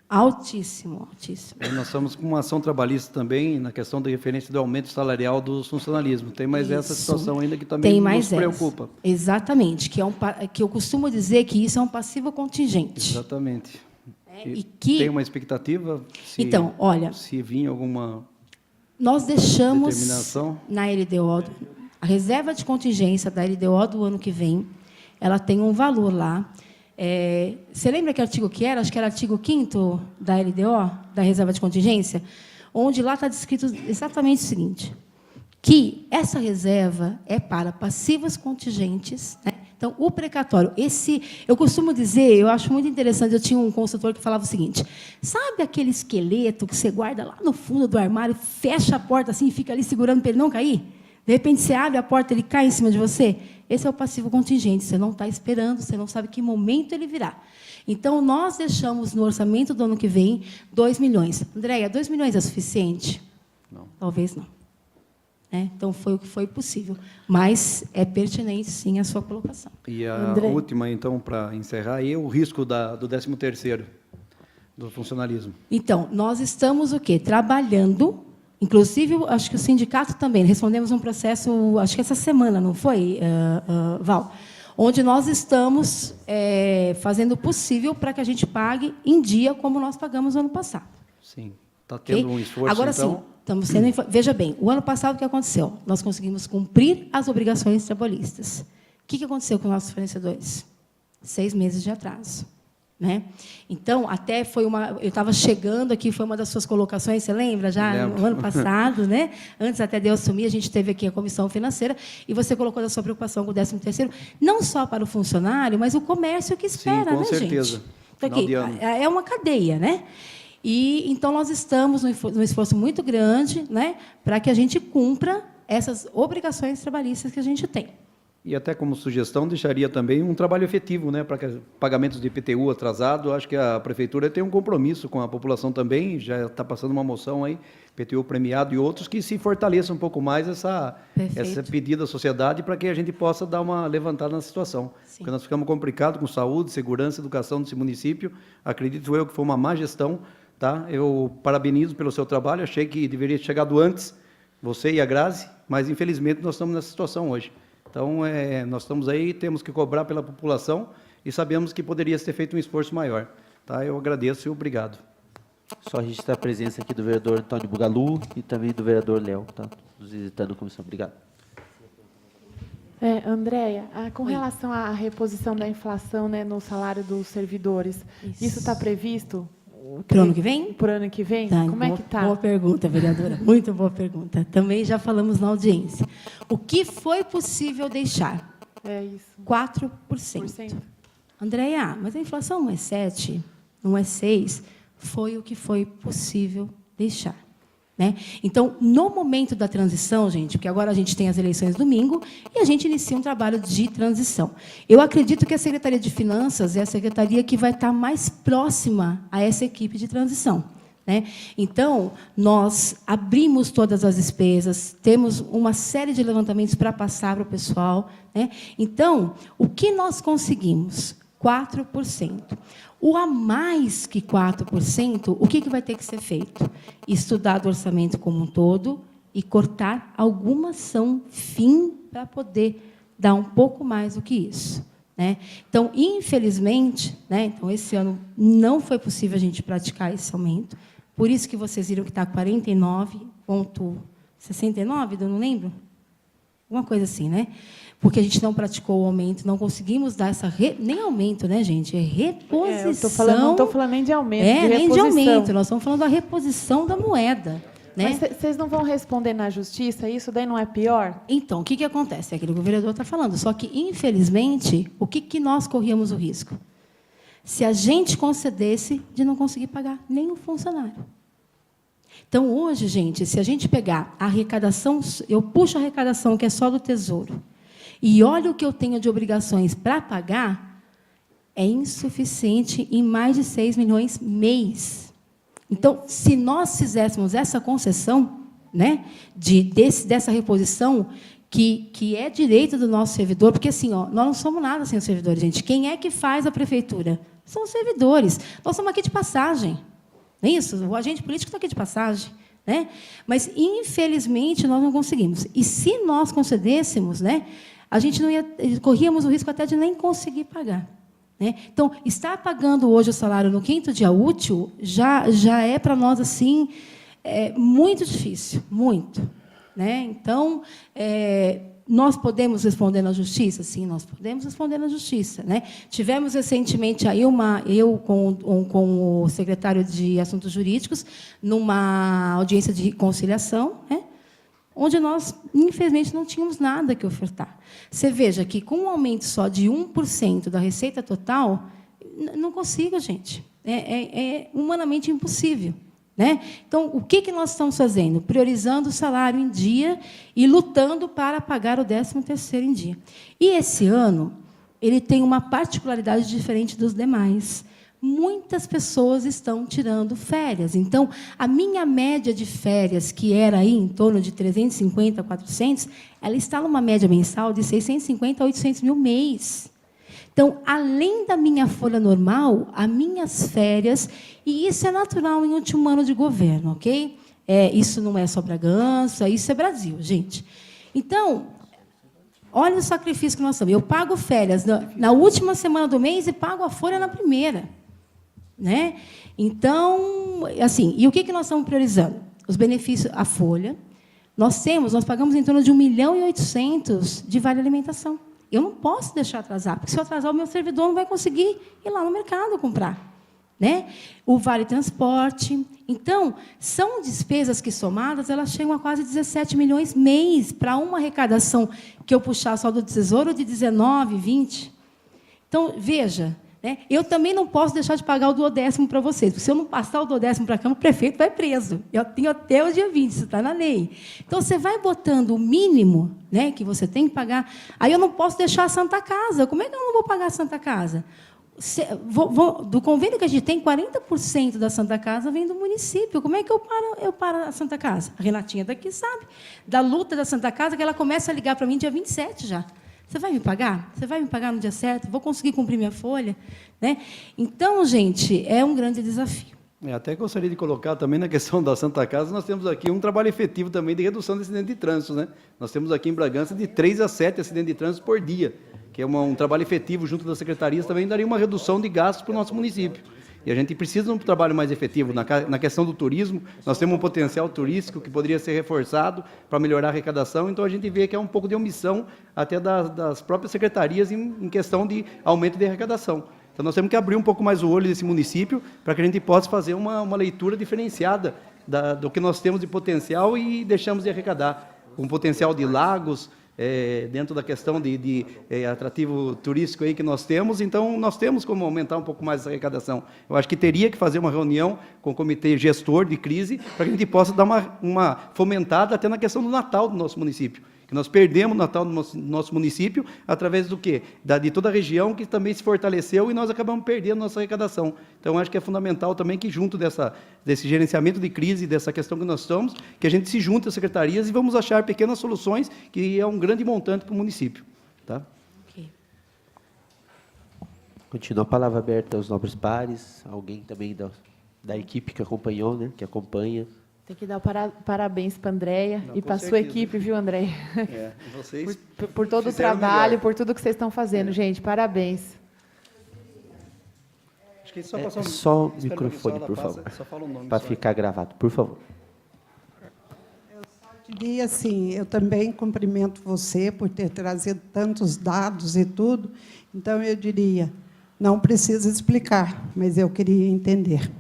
Altíssimo, altíssimo. E nós estamos com uma ação trabalhista também na questão da referência do aumento salarial dos funcionalismos. Tem mais essa situação ainda que também nos preocupa. Exatamente, que eu costumo dizer que isso é um passivo contingente. Exatamente. E que tem uma expectativa? Então, olha, se vinha alguma nós deixamos determinação na LDO, a reserva de contingência da LDO do ano que vem, ela tem um valor lá. Você lembra que artigo que era? Acho que era artigo 5º da LDO, da reserva de contingência, onde lá está descrito exatamente o seguinte, que essa reserva é para passivos contingentes, né, Então, o precatório, eu costumo dizer, eu acho muito interessante, eu tinha um consultor que falava o seguinte, sabe aquele esqueleto que você guarda lá no fundo do armário, fecha a porta assim e fica ali segurando para ele não cair? De repente, você abre a porta, ele cai em cima de você? Esse é o passivo contingente, você não está esperando, você não sabe que momento ele virá. Então, nós deixamos no orçamento do ano que vem 2 milhões. Andréia, 2 milhões é suficiente? Não. Talvez não. Então, foi o que foi possível. Mas é pertinente, sim, a sua colocação. E a André. última, então, para encerrar, aí, o risco do 13º, do funcionalismo. Então, nós estamos o quê? Trabalhando, inclusive, acho que o sindicato também, respondemos um processo, acho que essa semana, não foi, Val? Onde nós estamos fazendo o possível para que a gente pague em dia, como nós pagamos no ano passado. Sim. Está tendo um esforço, agora, então... sim, estamos sendo... Veja bem, o ano passado, o que aconteceu? Nós conseguimos cumprir as obrigações trabalhistas. O que aconteceu com os nossos fornecedores? 6 meses de atraso. Então, até foi uma... Eu estava chegando aqui, foi uma das suas colocações, você lembra? Já no ano passado, antes até de eu assumir, a gente teve aqui a comissão financeira, e você colocou a sua preocupação com o 13º, não só para o funcionário, mas o comércio que espera, sim, com certeza. gente? Então, aqui, é uma cadeia, E, então, nós estamos num esforço muito grande para que a gente cumpra essas obrigações trabalhistas que a gente tem. E até como sugestão, deixaria também um trabalho efetivo, para que pagamentos de IPTU atrasado, acho que a Prefeitura tem um compromisso com a população também, já está passando uma moção aí, IPTU premiado e outros, que se fortaleça um pouco mais essa pedida da sociedade para que a gente possa dar uma levantada na situação. Sim. Porque nós ficamos complicados com saúde, segurança, educação desse município, acredito eu que foi uma má gestão. Eu parabenizo pelo seu trabalho, achei que deveria ter chegado antes, você e a Grazi, mas, infelizmente, nós estamos nessa situação hoje. Então, nós estamos aí, temos que cobrar pela população e sabemos que poderia ter feito um esforço maior. Eu agradeço e obrigado. Só registrar a presença aqui do vereador Antônio Bugalu e também do vereador Léo, nos visitando a comissão. Obrigado. Andréia, com relação à reposição da inflação no salário dos servidores, isso está previsto? Para o ano que vem? Para o ano que vem? Como é que está? Boa pergunta, vereadora. Muito boa pergunta. Também já falamos na audiência. O que foi possível deixar? Isso. 4%. Andréia, mas a inflação não é 7%, não é 6%. Foi o que foi possível deixar. Então, no momento da transição, gente, porque agora a gente tem as eleições domingo e a gente inicia um trabalho de transição. Eu acredito que a Secretaria de Finanças é a secretaria que vai estar mais próxima a essa equipe de transição. Então, nós abrimos todas as despesas, temos uma série de levantamentos para passar para o pessoal. Então, o que nós conseguimos? 4%. O a mais que 4%, o que vai ter que ser feito? Estudar o orçamento como um todo e cortar alguma ação fim para poder dar um pouco mais do que isso. Então, infelizmente, então, esse ano não foi possível a gente praticar esse aumento, por isso que vocês viram que está 49,69, eu não lembro? Alguma coisa assim, Porque a gente não praticou o aumento, não conseguimos dar essa... Nem aumento, gente? É reposição. Não estou falando nem de aumento, de nem reposição. de aumento, nós estamos falando da reposição da moeda. Mas vocês não vão responder na justiça? Isso daí não é pior? Então, o que acontece? É aquilo que o vereador está falando. Só que, infelizmente, o que nós corríamos o risco? Se a gente concedesse de não conseguir pagar nem o funcionário. Então, hoje, gente, se a gente pegar a arrecadação, eu puxo a arrecadação, que é só do Tesouro, e olha o que eu tenho de obrigações para pagar, é insuficiente em mais de 6 milhões mês. Então, se nós fizéssemos essa concessão, dessa reposição, que é direito do nosso servidor, porque assim, nós não somos nada sem os servidores, gente. Quem é que faz a prefeitura? São os servidores. Nós estamos aqui de passagem. Não é isso? O agente político está aqui de passagem. Mas, infelizmente, nós não conseguimos. E, se nós concedêssemos, a gente corríamos o risco até de nem conseguir pagar. Então, estar pagando hoje o salário no 5º dia útil já é, para nós, assim, muito difícil, muito. Então, nós podemos responder na justiça? Sim, nós podemos responder na justiça. Tivemos recentemente aí eu com o secretário de Assuntos Jurídicos, numa audiência de conciliação, onde nós, infelizmente, não tínhamos nada que ofertar. Você veja que, com um aumento só de 1% da receita total, não consigo, gente. É humanamente impossível. Né? Então, o que nós estamos fazendo? Priorizando o salário em dia e lutando para pagar o 13º em dia. E esse ano, ele tem uma particularidade diferente dos demais. Muitas pessoas estão tirando férias. Então, a minha média de férias, que era aí em torno de 350 a 400, ela está numa média mensal de 650 a 800 mil mês. Então, além da minha folha normal, as minhas férias, e isso é natural em último ano de governo, ok? Isso não é só Bragança, isso é Brasil, gente. Então, olha o sacrifício que nós estamos. Eu pago férias na última semana do mês e pago a folha na primeira. Né? Então, assim, e o que nós estamos priorizando? Os benefícios, a folha. Nós pagamos em torno de 1.800.000 de vale alimentação. Eu não posso deixar atrasar, porque se eu atrasar, o meu servidor não vai conseguir ir lá no mercado comprar. Né? O vale transporte. Então, são despesas que, somadas, elas chegam a quase 17 milhões mês, para uma arrecadação que eu puxar só do Tesouro de 19, 20. Então, veja, né? Eu também não posso deixar de pagar o duodécimo para vocês, porque se eu não passar o duodécimo para a Câmara, o prefeito vai preso. Eu tenho até o dia 20, isso está na lei. Então, você vai botando o mínimo, né, que você tem que pagar. Aí eu não posso deixar a Santa Casa. Como é que eu não vou pagar a Santa Casa? Do convênio que a gente tem, 40% da Santa Casa vem do município. Como é que eu paro a Santa Casa? A Renatinha daqui sabe. Da luta da Santa Casa, que ela começa a ligar para mim dia 27 já. Você vai me pagar? Você vai me pagar no dia certo? Vou conseguir cumprir minha folha? Né? Então, gente, é um grande desafio. Até gostaria de colocar também na questão da Santa Casa, nós temos aqui um trabalho efetivo também de redução de acidentes de trânsito. Né? Nós temos aqui em Bragança de 3 a 7 acidentes de trânsito por dia, que é um trabalho efetivo junto das secretarias, também daria uma redução de gastos para o nosso município. E a gente precisa de um trabalho mais efetivo. Na questão do turismo, nós temos um potencial turístico que poderia ser reforçado para melhorar a arrecadação, então a gente vê que é um pouco de omissão até das próprias secretarias em questão de aumento de arrecadação. Então, nós temos que abrir um pouco mais o olho desse município para que a gente possa fazer uma leitura diferenciada do que nós temos de potencial e deixamos de arrecadar. Um potencial de lagos, dentro da questão de atrativo turístico aí que nós temos, então nós temos como aumentar um pouco mais essa arrecadação. Eu acho que teria que fazer uma reunião com o comitê gestor de crise para que a gente possa dar uma fomentada até na questão do Natal do nosso município. Que nós perdemos o Natal do nosso município através do quê? De toda a região que também se fortaleceu e nós acabamos perdendo nossa arrecadação. Então, acho que é fundamental também que, junto desse gerenciamento de crise, dessa questão que nós estamos, que a gente se junte às secretarias e vamos achar pequenas soluções, que é um grande montante para o município. Tá? Okay. Continua a palavra aberta aos nobres pares, alguém também da equipe que acompanhou, né, que acompanha. Tem que dar parabéns para a Andréia e para a sua equipe, viu, Andréia? Vocês por todo o trabalho, por tudo que vocês estão fazendo, gente. Parabéns. Acho que só só o microfone, por favor, para ficar gravado, por favor. Eu só diria assim, eu também cumprimento você por ter trazido tantos dados e tudo, então eu diria, não precisa explicar, mas eu queria entender.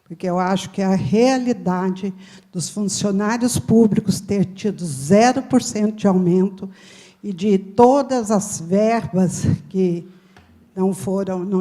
Porque eu acho que a realidade dos funcionários públicos ter tido 0% de aumento e de todas as verbas que não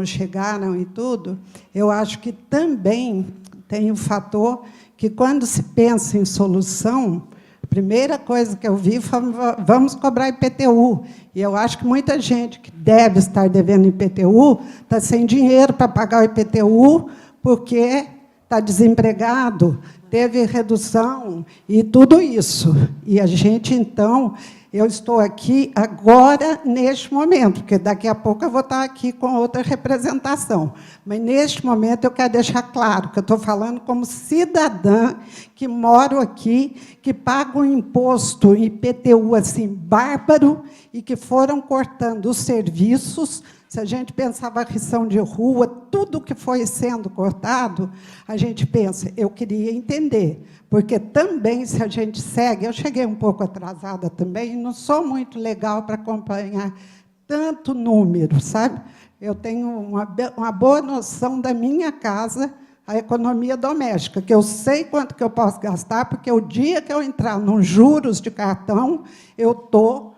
chegaram e tudo, eu acho que também tem o fator que, quando se pensa em solução, a primeira coisa que eu vi foi, vamos cobrar IPTU. E eu acho que muita gente que deve estar devendo IPTU está sem dinheiro para pagar o IPTU, porque está desempregado, teve redução e tudo isso. E a gente, então, eu estou aqui agora, neste momento, porque daqui a pouco eu vou estar aqui com outra representação. Mas, neste momento, eu quero deixar claro que eu estou falando como cidadã que moro aqui, que pago um imposto IPTU assim, bárbaro, e que foram cortando os serviços. Se a gente pensa varrição de rua, tudo que foi sendo cortado, a gente pensa, eu queria entender, porque também, se a gente segue, eu cheguei um pouco atrasada também, não sou muito legal para acompanhar tanto número, sabe? Eu tenho uma boa noção da minha casa, a economia doméstica, que eu sei quanto que eu posso gastar, porque o dia que eu entrar nos juros de cartão, eu estou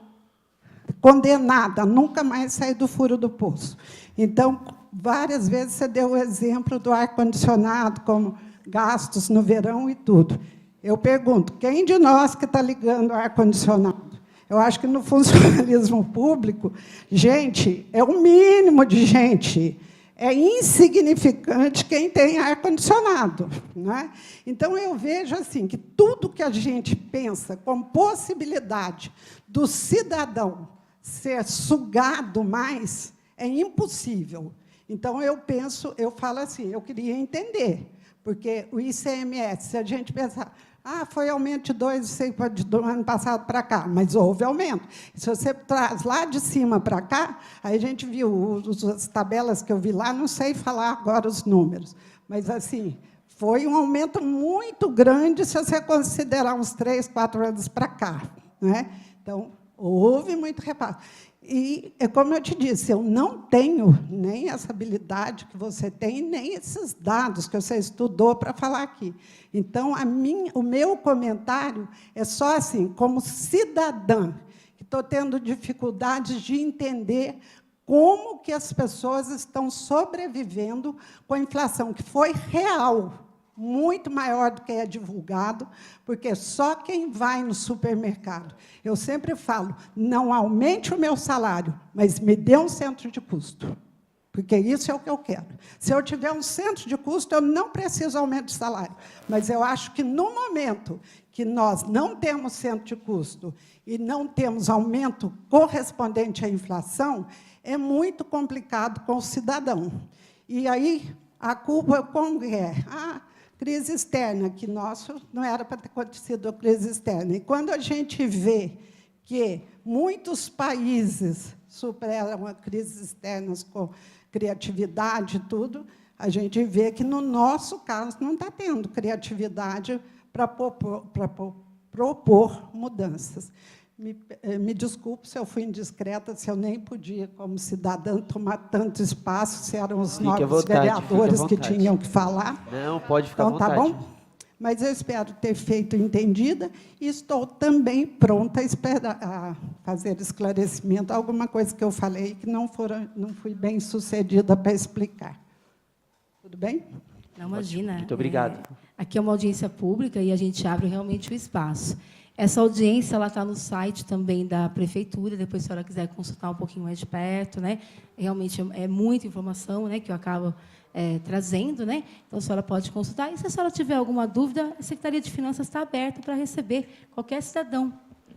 condenada a nunca mais sair do furo do poço. Então, várias vezes você deu o exemplo do ar-condicionado, como gastos no verão e tudo. Eu pergunto, quem de nós que está ligando o ar-condicionado? Eu acho que no funcionalismo público, gente, é o mínimo de gente. É insignificante quem tem ar-condicionado, né? Então, eu vejo assim, que tudo que a gente pensa como possibilidade do cidadão ser sugado mais é impossível. Então, eu falo assim, eu queria entender, porque o ICMS, se a gente pensar, foi aumento de 2% do ano passado para cá, mas houve aumento. Se você traz lá de cima para cá, aí a gente viu as tabelas que eu vi lá, não sei falar agora os números, mas, assim, foi um aumento muito grande se você considerar uns 3, 4 anos para cá, né? Então, houve muito repasse. E, é como eu te disse, eu não tenho nem essa habilidade que você tem, nem esses dados que você estudou para falar aqui. Então, o meu comentário é só assim, como cidadã, que estou tendo dificuldades de entender como que as pessoas estão sobrevivendo com a inflação, que foi real, muito maior do que é divulgado, porque só quem vai no supermercado. Eu sempre falo, não aumente o meu salário, mas me dê um centro de custo, porque isso é o que eu quero. Se eu tiver um centro de custo, eu não preciso aumento de salário, mas eu acho que, no momento que nós não temos centro de custo e não temos aumento correspondente à inflação, é muito complicado com o cidadão. E aí, a culpa, como é? Crise externa, que nosso não era para ter acontecido a crise externa. E quando a gente vê que muitos países superam as crises externas com criatividade e tudo, a gente vê que, no nosso caso, não está tendo criatividade para propor mudanças. Me desculpe se eu fui indiscreta, se eu nem podia, como cidadã, tomar tanto espaço, se eram os novos vereadores que tinham que falar. Não, pode ficar à vontade. Tá bom? Mas eu espero ter feito entendida e estou também pronta a fazer esclarecimento a alguma coisa que eu falei que não fui bem sucedida para explicar. Tudo bem? Não, imagina. Muito obrigado. Aqui é uma audiência pública e a gente abre realmente o espaço. Essa audiência está no site também da Prefeitura, depois, se a senhora quiser consultar um pouquinho mais de perto, né? Realmente é muita informação, né, que eu acabo trazendo, né? Então, a senhora pode consultar. E, se a senhora tiver alguma dúvida, a Secretaria de Finanças está aberta para receber qualquer cidadão,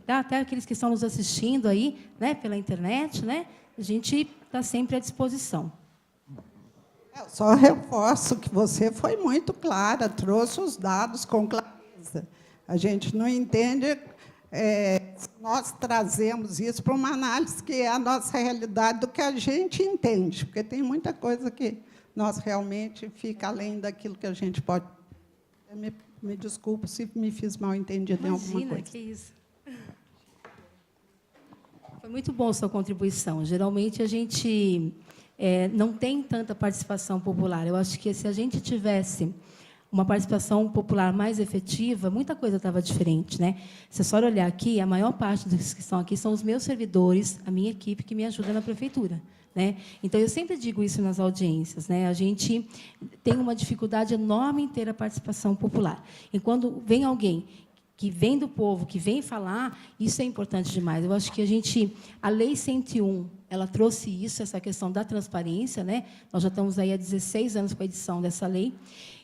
tá? Até aqueles que estão nos assistindo aí, né, pela internet, né? A gente está sempre à disposição. Eu só reforço que você foi muito clara, trouxe os dados com clareza. A gente não entende, nós trazemos isso para uma análise que é a nossa realidade, do que a gente entende, porque tem muita coisa que nós realmente fica além daquilo que a gente pode. Me desculpe se me fiz mal entendido em alguma coisa. Que isso. Foi muito bom a sua contribuição. Geralmente, a gente não tem tanta participação popular. Eu acho que, se a gente tivesse uma participação popular mais efetiva, muita coisa estava diferente, né? Se a senhora olhar aqui, a maior parte dos que estão aqui são os meus servidores, a minha equipe, que me ajuda na prefeitura, né? Então, eu sempre digo isso nas audiências, né? A gente tem uma dificuldade enorme em ter a participação popular. E, quando vem alguém que vem do povo, que vem falar, isso é importante demais. Eu acho que a Lei 101, ela trouxe isso, essa questão da transparência, né? Nós já estamos aí há 16 anos com a edição dessa lei,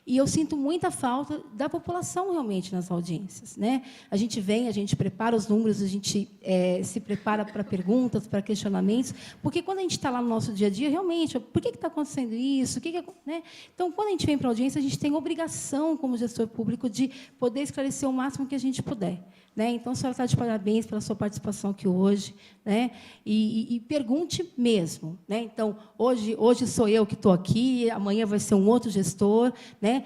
e eu sinto muita falta da população, realmente, nas audiências, né? A gente vem, a gente prepara os números, a gente se prepara para perguntas, para questionamentos, porque, quando a gente está lá no nosso dia a dia, realmente, por que está acontecendo isso? Né? Então, quando a gente vem para a audiência, a gente tem obrigação, como gestor público, de poder esclarecer o máximo que a gente puder, né? Então, a senhora está de parabéns pela sua participação aqui hoje, né? E pergunte mesmo, né? Então, hoje sou eu que estou aqui, amanhã vai ser um outro gestor, né?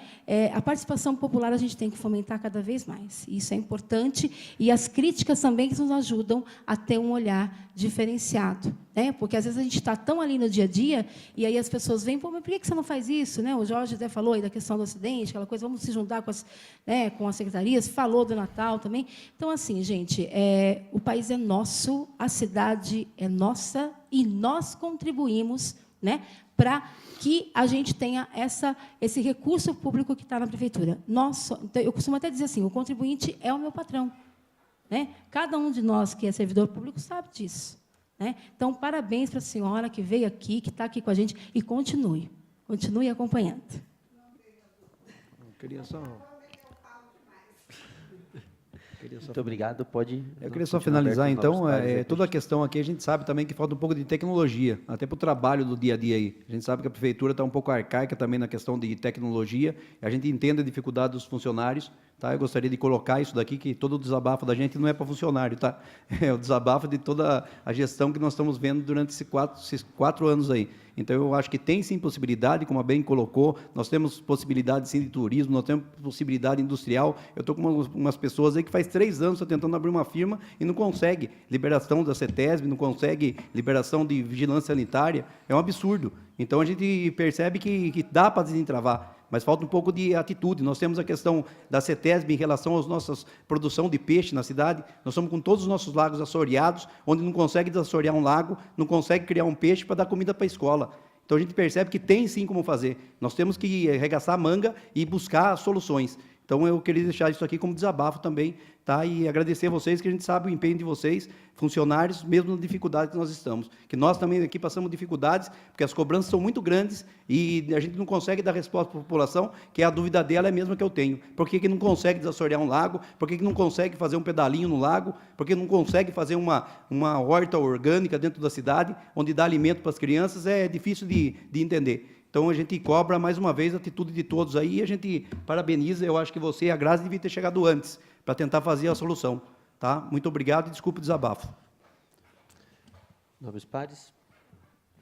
A participação popular a gente tem que fomentar cada vez mais. Isso é importante, e as críticas também que nos ajudam a ter um olhar diferenciado, né? Porque às vezes a gente está tão ali no dia a dia e aí as pessoas vêm, pô, mas por que você não faz isso, né? O Jorge até falou aí da questão do acidente, aquela coisa, vamos se juntar com as secretarias, falou do Natal também. Então, assim, gente, o país é nosso, a cidade é nossa e nós contribuímos, né, para que a gente tenha esse recurso público que está na prefeitura. Então, eu costumo até dizer assim, o contribuinte é o meu patrão, né? Cada um de nós que é servidor público sabe disso, né? Então, parabéns para a senhora que veio aqui, que está aqui com a gente, e continue acompanhando. Eu queria só... Muito obrigado, pode... Eu queria só finalizar, então, toda a questão aqui, a gente sabe também que falta um pouco de tecnologia, até para o trabalho do dia a dia aí. A gente sabe que a prefeitura está um pouco arcaica também na questão de tecnologia, a gente entende a dificuldade dos funcionários, tá? Eu gostaria de colocar isso daqui, que todo o desabafo da gente não é para funcionário, tá? É o desabafo de toda a gestão que nós estamos vendo durante esses 4 anos aí. Então, eu acho que tem, sim, possibilidade, como a bem colocou, nós temos possibilidade, sim, de turismo, nós temos possibilidade industrial. Eu estou com umas pessoas aí que faz 3 anos estão tentando abrir uma firma e não consegue liberação da CETESB, não consegue liberação de vigilância sanitária. É um absurdo. Então, a gente percebe que dá para desentravar, mas falta um pouco de atitude. Nós temos a questão da CETESB em relação às nossas produção de peixe na cidade. Nós estamos com todos os nossos lagos assoreados, onde não consegue desassorear um lago, não consegue criar um peixe para dar comida para a escola. Então, a gente percebe que tem, sim, como fazer. Nós temos que arregaçar a manga e buscar soluções. Então, eu queria deixar isso aqui como desabafo também, tá? E agradecer a vocês, que a gente sabe o empenho de vocês, funcionários, mesmo na dificuldade que nós estamos. Que nós também aqui passamos dificuldades, porque as cobranças são muito grandes e a gente não consegue dar resposta para a população, que a dúvida dela é a mesma que eu tenho. Por que não consegue desassorear um lago? Por que não consegue fazer um pedalinho no lago? Por que não consegue fazer uma horta orgânica dentro da cidade, onde dá alimento para as crianças? É difícil de entender. Então, a gente cobra, mais uma vez, a atitude de todos aí, e a gente parabeniza. Eu acho que você e a Grazi deviam ter chegado antes, para tentar fazer a solução. Tá? Muito obrigado e desculpe o desabafo. Nobres pares.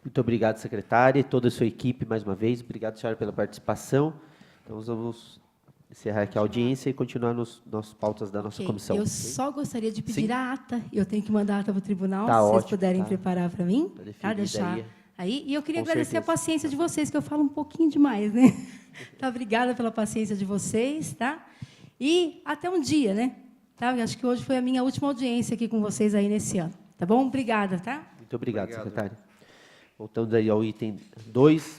Muito obrigado, secretária, e toda a sua equipe, mais uma vez. Obrigado, senhora, pela participação. Então, nós vamos encerrar aqui a audiência e continuar nos pautas da nossa comissão. Eu só gostaria de pedir a ata. Eu tenho que mandar a ata para o tribunal, Tá se vocês ótimo, puderem tá. preparar para mim. Tá definido Tá, deixar aí. E eu queria Com agradecer certeza. a paciência de vocês, que eu falo um pouquinho demais, né? Tá, obrigada pela paciência de vocês, tá? E até um dia, né? Tá? Eu acho que hoje foi a minha última audiência aqui com vocês aí nesse ano. Tá bom? Obrigada, tá? Muito obrigado, secretário. Voltando aí ao item 2.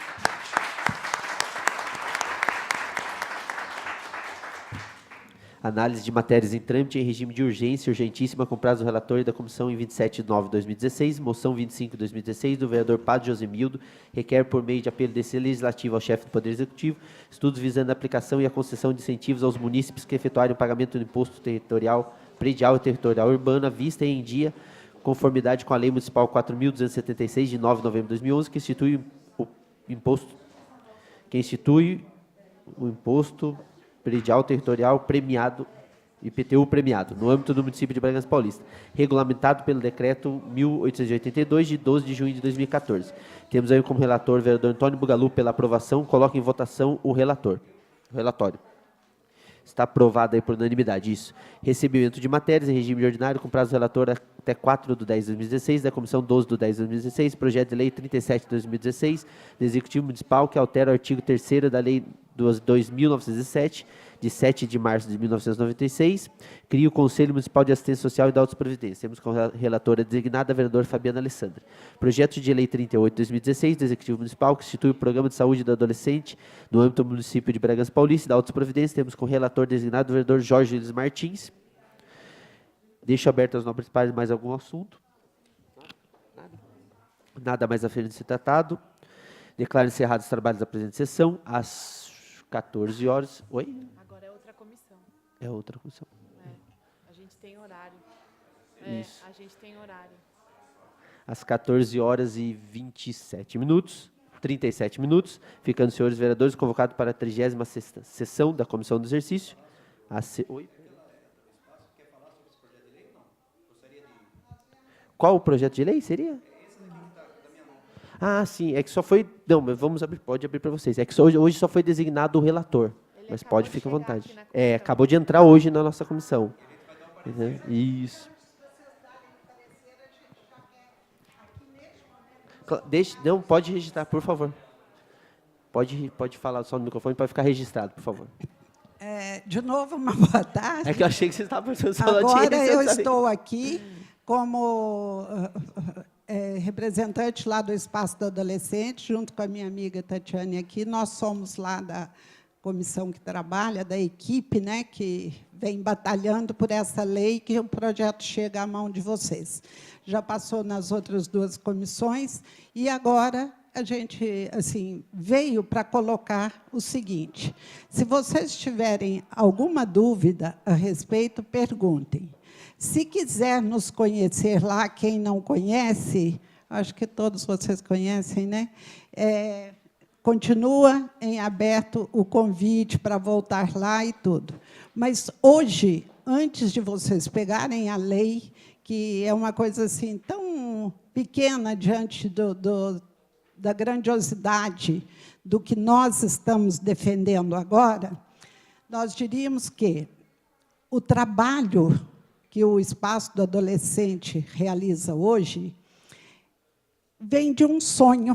Análise de matérias em trâmite em regime de urgência, urgentíssima, com prazo do relator e da comissão em 27 de nove de 2016, moção 25 de 2016, do vereador Padre Josemildo, requer por meio de apelo desse legislativo ao chefe do Poder Executivo, estudos visando a aplicação e a concessão de incentivos aos munícipes que efetuarem o pagamento do imposto territorial, predial e territorial urbano à vista e em dia, conformidade com a Lei Municipal 4.276, de 9 de novembro de 2011, que institui o imposto predial territorial premiado, IPTU premiado, no âmbito do município de Bragança Paulista, regulamentado pelo decreto 1882, de 12 de junho de 2014. Temos aí como relator o vereador Antônio Bugalu. Pela aprovação, coloco em votação o relatório. Está aprovado aí por unanimidade, isso. Recebimento de matérias em regime ordinário, com prazo do relator até 4 de 10 de 2016, da Comissão 12 de 10 de 2016, projeto de lei 37 de 2016, do Executivo Municipal, que altera o artigo 3º da Lei 2.907, de 7 de março de 1996, cria o Conselho Municipal de Assistência Social e da Autosprovidência. Temos como relatora designada a vereadora Fabiana Alessandra. Projeto de lei 38 de 2016, do Executivo Municipal, que institui o Programa de Saúde do Adolescente no âmbito do município de Bragança Paulista e da Autosprovidência. Temos como relator designado o vereador Jorge Luiz Martins. Deixo aberto aos nobres pares mais algum assunto. Nada mais a ser tratado. Declaro encerrados os trabalhos da presente sessão, às 14 horas. Oi? Agora é outra comissão. É outra comissão. A gente tem horário. Isso. A gente tem horário. Às 14 horas e 27 minutos, 37 minutos, ficando os senhores vereadores convocados para a 36ª sessão da Comissão do Exercício. Oi? Qual o projeto de lei seria? Ah, sim, é que só foi... Não, mas vamos abrir, pode abrir para vocês. É que hoje só foi designado o relator, mas pode ficar à vontade. Acabou de entrar hoje na nossa comissão. Isso. Não, pode registrar, por favor. Pode falar só no microfone para ficar registrado, por favor. De novo, uma boa tarde. É que eu achei que você estava pensando só na Agora audiência, eu sabe? estou aqui como representante lá do Espaço do Adolescente, junto com a minha amiga Tatiane aqui. Nós somos lá da comissão que trabalha, da equipe, né, que vem batalhando por essa lei, que o projeto chega à mão de vocês. Já passou nas outras 2 comissões, e agora a gente assim, veio para colocar o seguinte: se vocês tiverem alguma dúvida a respeito, perguntem. Se quiser nos conhecer lá, quem não conhece, acho que todos vocês conhecem, né? Continua em aberto o convite para voltar lá e tudo. Mas hoje, antes de vocês pegarem a lei, que é uma coisa assim tão pequena diante da grandiosidade do que nós estamos defendendo agora, nós diríamos que o trabalho que o Espaço do Adolescente realiza hoje vem de um sonho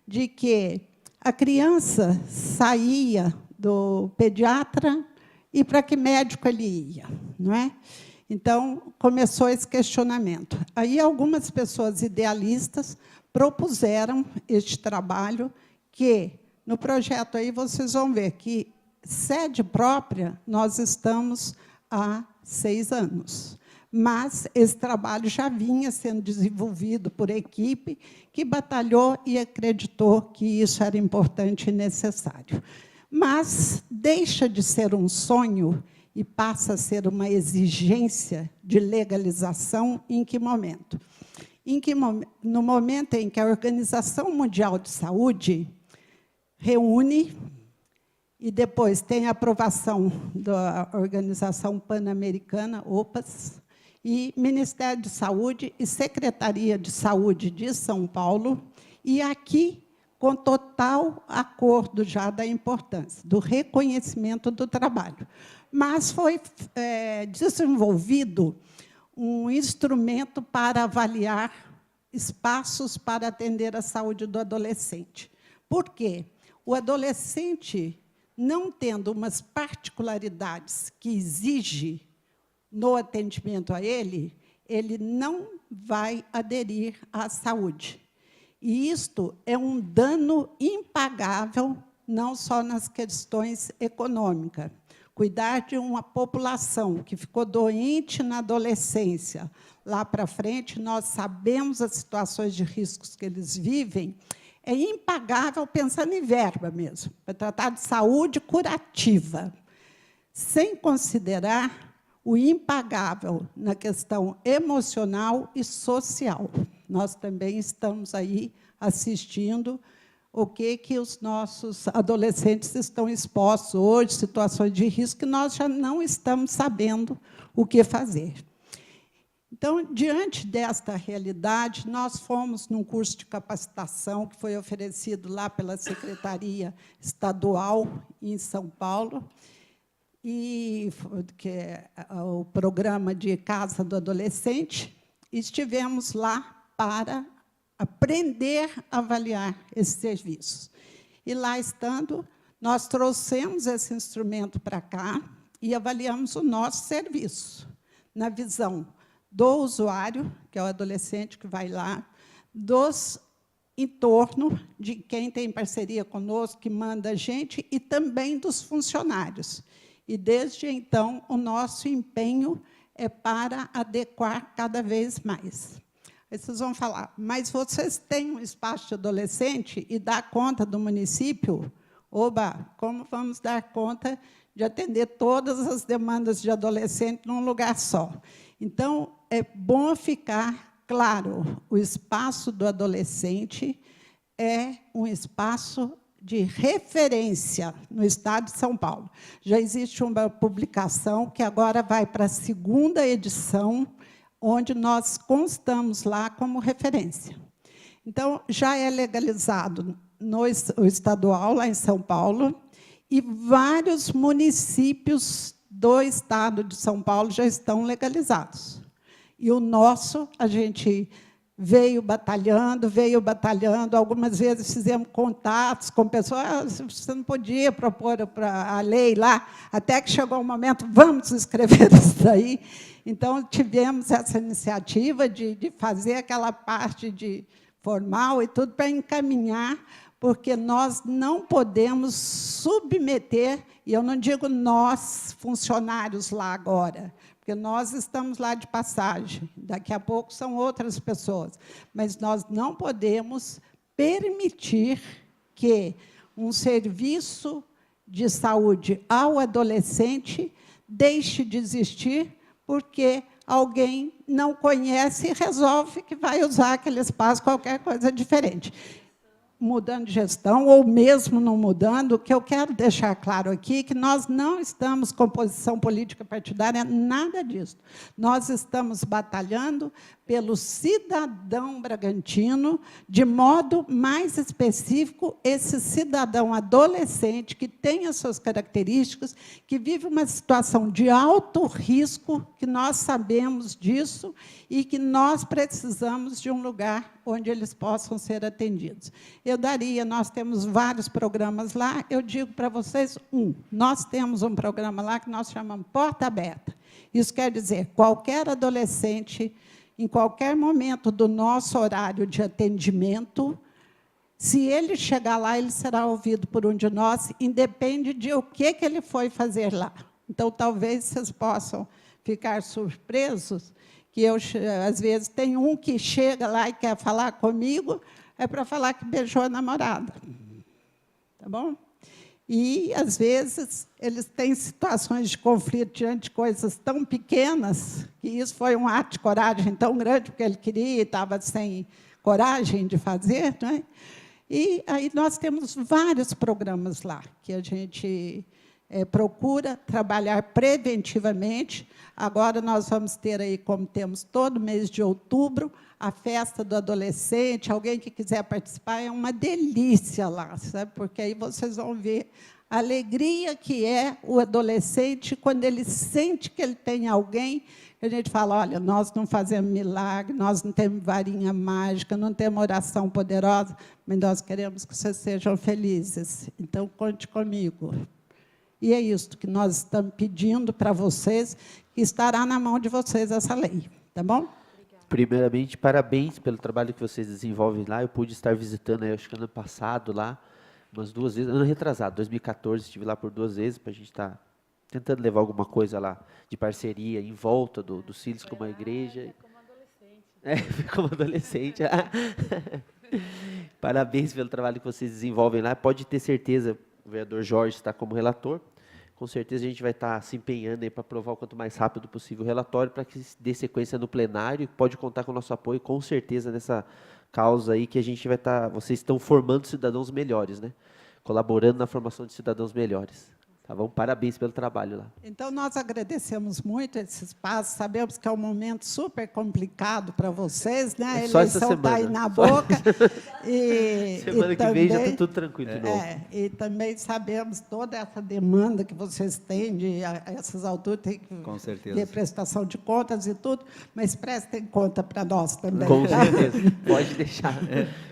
de que a criança saía do pediatra e para que médico ele ia, não é? Então, começou esse questionamento. Aí, algumas pessoas idealistas propuseram este trabalho, que, no projeto aí, vocês vão ver que sede própria nós estamos há 6 anos. Mas esse trabalho já vinha sendo desenvolvido por equipe que batalhou e acreditou que isso era importante e necessário. Mas deixa de ser um sonho e passa a ser uma exigência de legalização em que momento? No momento em que a Organização Mundial de Saúde reúne e depois tem a aprovação da Organização Pan-Americana, OPAS, e Ministério de Saúde e Secretaria de Saúde de São Paulo, e aqui, com total acordo já da importância, do reconhecimento do trabalho. Mas foi desenvolvido um instrumento para avaliar espaços para atender a saúde do adolescente. Por quê? O adolescente, não tendo umas particularidades que exige no atendimento a ele não vai aderir à saúde. E isto é um dano impagável, não só nas questões econômicas. Cuidar de uma população que ficou doente na adolescência, lá para frente, nós sabemos as situações de riscos que eles vivem, é impagável, pensando em verba mesmo, para tratar de saúde curativa, sem considerar o impagável na questão emocional e social. Nós também estamos aí assistindo o que os nossos adolescentes estão expostos hoje, situações de risco, que nós já não estamos sabendo o que fazer. Então, diante desta realidade, nós fomos num curso de capacitação que foi oferecido lá pela Secretaria Estadual em São Paulo, e que é o programa de Casa do Adolescente, e estivemos lá para aprender a avaliar esses serviços. E lá estando, nós trouxemos esse instrumento para cá e avaliamos o nosso serviço, na visão do usuário, que é o adolescente que vai lá, dos entorno de quem tem parceria conosco, que manda a gente, e também dos funcionários. E, desde então, o nosso empenho é para adequar cada vez mais. Aí vocês vão falar, mas vocês têm um espaço de adolescente e dá conta do município? Oba, como vamos dar conta de atender todas as demandas de adolescente num lugar só? Então, é bom ficar claro, o espaço do adolescente é um espaço de referência no Estado de São Paulo. Já existe uma publicação que agora vai para a 2ª edição, onde nós constamos lá como referência. Então, já é legalizado no estadual, lá em São Paulo, e vários municípios do Estado de São Paulo já estão legalizados. E o nosso, a gente veio batalhando. Algumas vezes fizemos contatos com pessoas, você não podia propor a lei lá, até que chegou o momento, vamos escrever isso daí. Então, tivemos essa iniciativa de fazer aquela parte de formal e tudo para encaminhar, porque nós não podemos submeter, e eu não digo nós, funcionários lá agora, porque nós estamos lá de passagem, daqui a pouco são outras pessoas, mas nós não podemos permitir que um serviço de saúde ao adolescente deixe de existir porque alguém não conhece e resolve que vai usar aquele espaço, qualquer coisa diferente. Mudando de gestão, ou mesmo não mudando, o que eu quero deixar claro aqui é que nós não estamos com posição política partidária, nada disso. Nós estamos batalhando pelo cidadão bragantino, de modo mais específico, esse cidadão adolescente que tem as suas características, que vive uma situação de alto risco, que nós sabemos disso, e que nós precisamos de um lugar onde eles possam ser atendidos. Nós temos vários programas lá, eu digo para vocês, nós temos um programa lá que nós chamamos Porta Aberta. Isso quer dizer, qualquer adolescente, em qualquer momento do nosso horário de atendimento, se ele chegar lá, ele será ouvido por um de nós, independe de o que ele foi fazer lá. Então, talvez vocês possam ficar surpresos, que eu, às vezes, tem um que chega lá e quer falar comigo, é para falar que beijou a namorada. Tá bom? E, às vezes, eles têm situações de conflito diante de coisas tão pequenas, que isso foi um ato de coragem tão grande, porque ele queria e estava sem coragem de fazer. Né? E aí nós temos vários programas lá, que a gente procura trabalhar preventivamente. Agora nós vamos ter aí, como temos todo mês de outubro, a festa do adolescente. Alguém que quiser participar, é uma delícia lá, sabe? Porque aí vocês vão ver a alegria que é o adolescente quando ele sente que ele tem alguém. A gente fala, olha, nós não fazemos milagre, nós não temos varinha mágica, não temos oração poderosa, mas nós queremos que vocês sejam felizes. Então, conte comigo. E é isso que nós estamos pedindo para vocês, que estará na mão de vocês essa lei. Tá bom? Primeiramente, parabéns pelo trabalho que vocês desenvolvem lá. Eu pude estar visitando, acho que ano passado, lá, umas 2 vezes, ano retrasado, 2014, estive lá por 2 vezes, para a gente estar tentando levar alguma coisa lá de parceria, em volta dos filhos com uma igreja. Como adolescente. Parabéns pelo trabalho que vocês desenvolvem lá. Pode ter certeza, o vereador Jorge está como relator, com certeza a gente vai estar se empenhando para aprovar o quanto mais rápido possível o relatório, para que dê sequência no plenário, pode contar com o nosso apoio, com certeza, nessa causa aí, que a gente vai estar, vocês estão formando cidadãos melhores, né? Colaborando na formação de cidadãos melhores. Tá bom? Parabéns pelo trabalho lá. Então, nós agradecemos muito esse espaço, sabemos que é um momento super complicado para vocês, né? A eleição está aí na boca. Semana que vem já está tudo tranquilo de novo. E também sabemos toda essa demanda que vocês têm, a essas alturas tem que ter prestação de contas e tudo, mas prestem conta para nós também. Com certeza, pode deixar.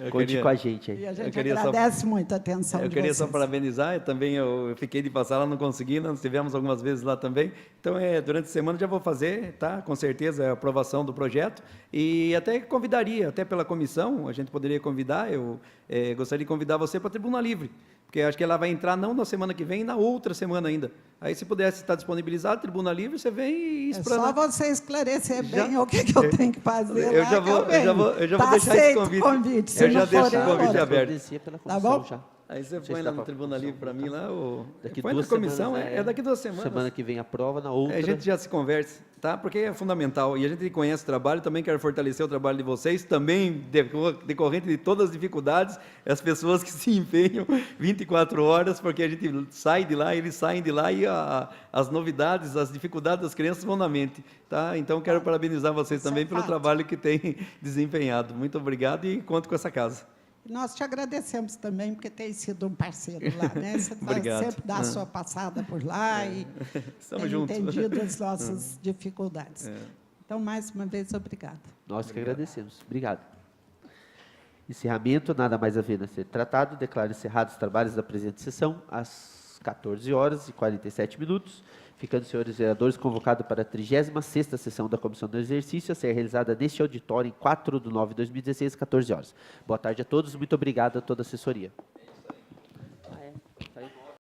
Conte com a gente aí. E a gente agradece muito a atenção de vocês. Eu queria só parabenizar, eu fiquei de passar lá, não consegui, nós tivemos algumas vezes lá também. Então, durante a semana já vou fazer, tá? Com certeza, a aprovação do projeto. E até convidaria, até pela comissão, a gente poderia convidar, eu gostaria de convidar você para a Tribuna Livre, porque acho que ela vai entrar não na semana que vem, na outra semana ainda. Aí, se pudesse estar disponibilizado, Tribuna Livre, você vem e explana. É só você esclarecer bem o que eu tenho que fazer. Eu já vou deixar esse convite. Eu já deixo o convite aberto. Tá bom? Aí você põe lá no Tribuna Livre para mim, lá, daqui põe 2 na comissão, semanas, é daqui 2 semanas. Semana que vem a prova, na outra. A gente já se conversa, tá? Porque é fundamental. E a gente conhece o trabalho, também quero fortalecer o trabalho de vocês, também decorrente de todas as dificuldades, as pessoas que se empenham 24 horas, porque a gente sai de lá, eles saem de lá e as novidades, as dificuldades das crianças vão na mente, tá? Então, quero parabenizar vocês também pelo trabalho que têm desempenhado. Muito obrigado e conto com essa casa. Nós te agradecemos também, porque tem sido um parceiro lá, né? Você sempre dá a sua passada por lá e tem entendido as nossas dificuldades. Então, mais uma vez, obrigada. Nós que agradecemos. Obrigado. Encerramento, nada mais havendo a ser tratado. Declaro encerrados os trabalhos da presente sessão às 14h47, ficando, senhores vereadores, convocado para a 36ª sessão da Comissão do Exercício, a ser realizada neste auditório em 4/9/2016, às 14 horas. Boa tarde a todos, muito obrigado a toda a assessoria.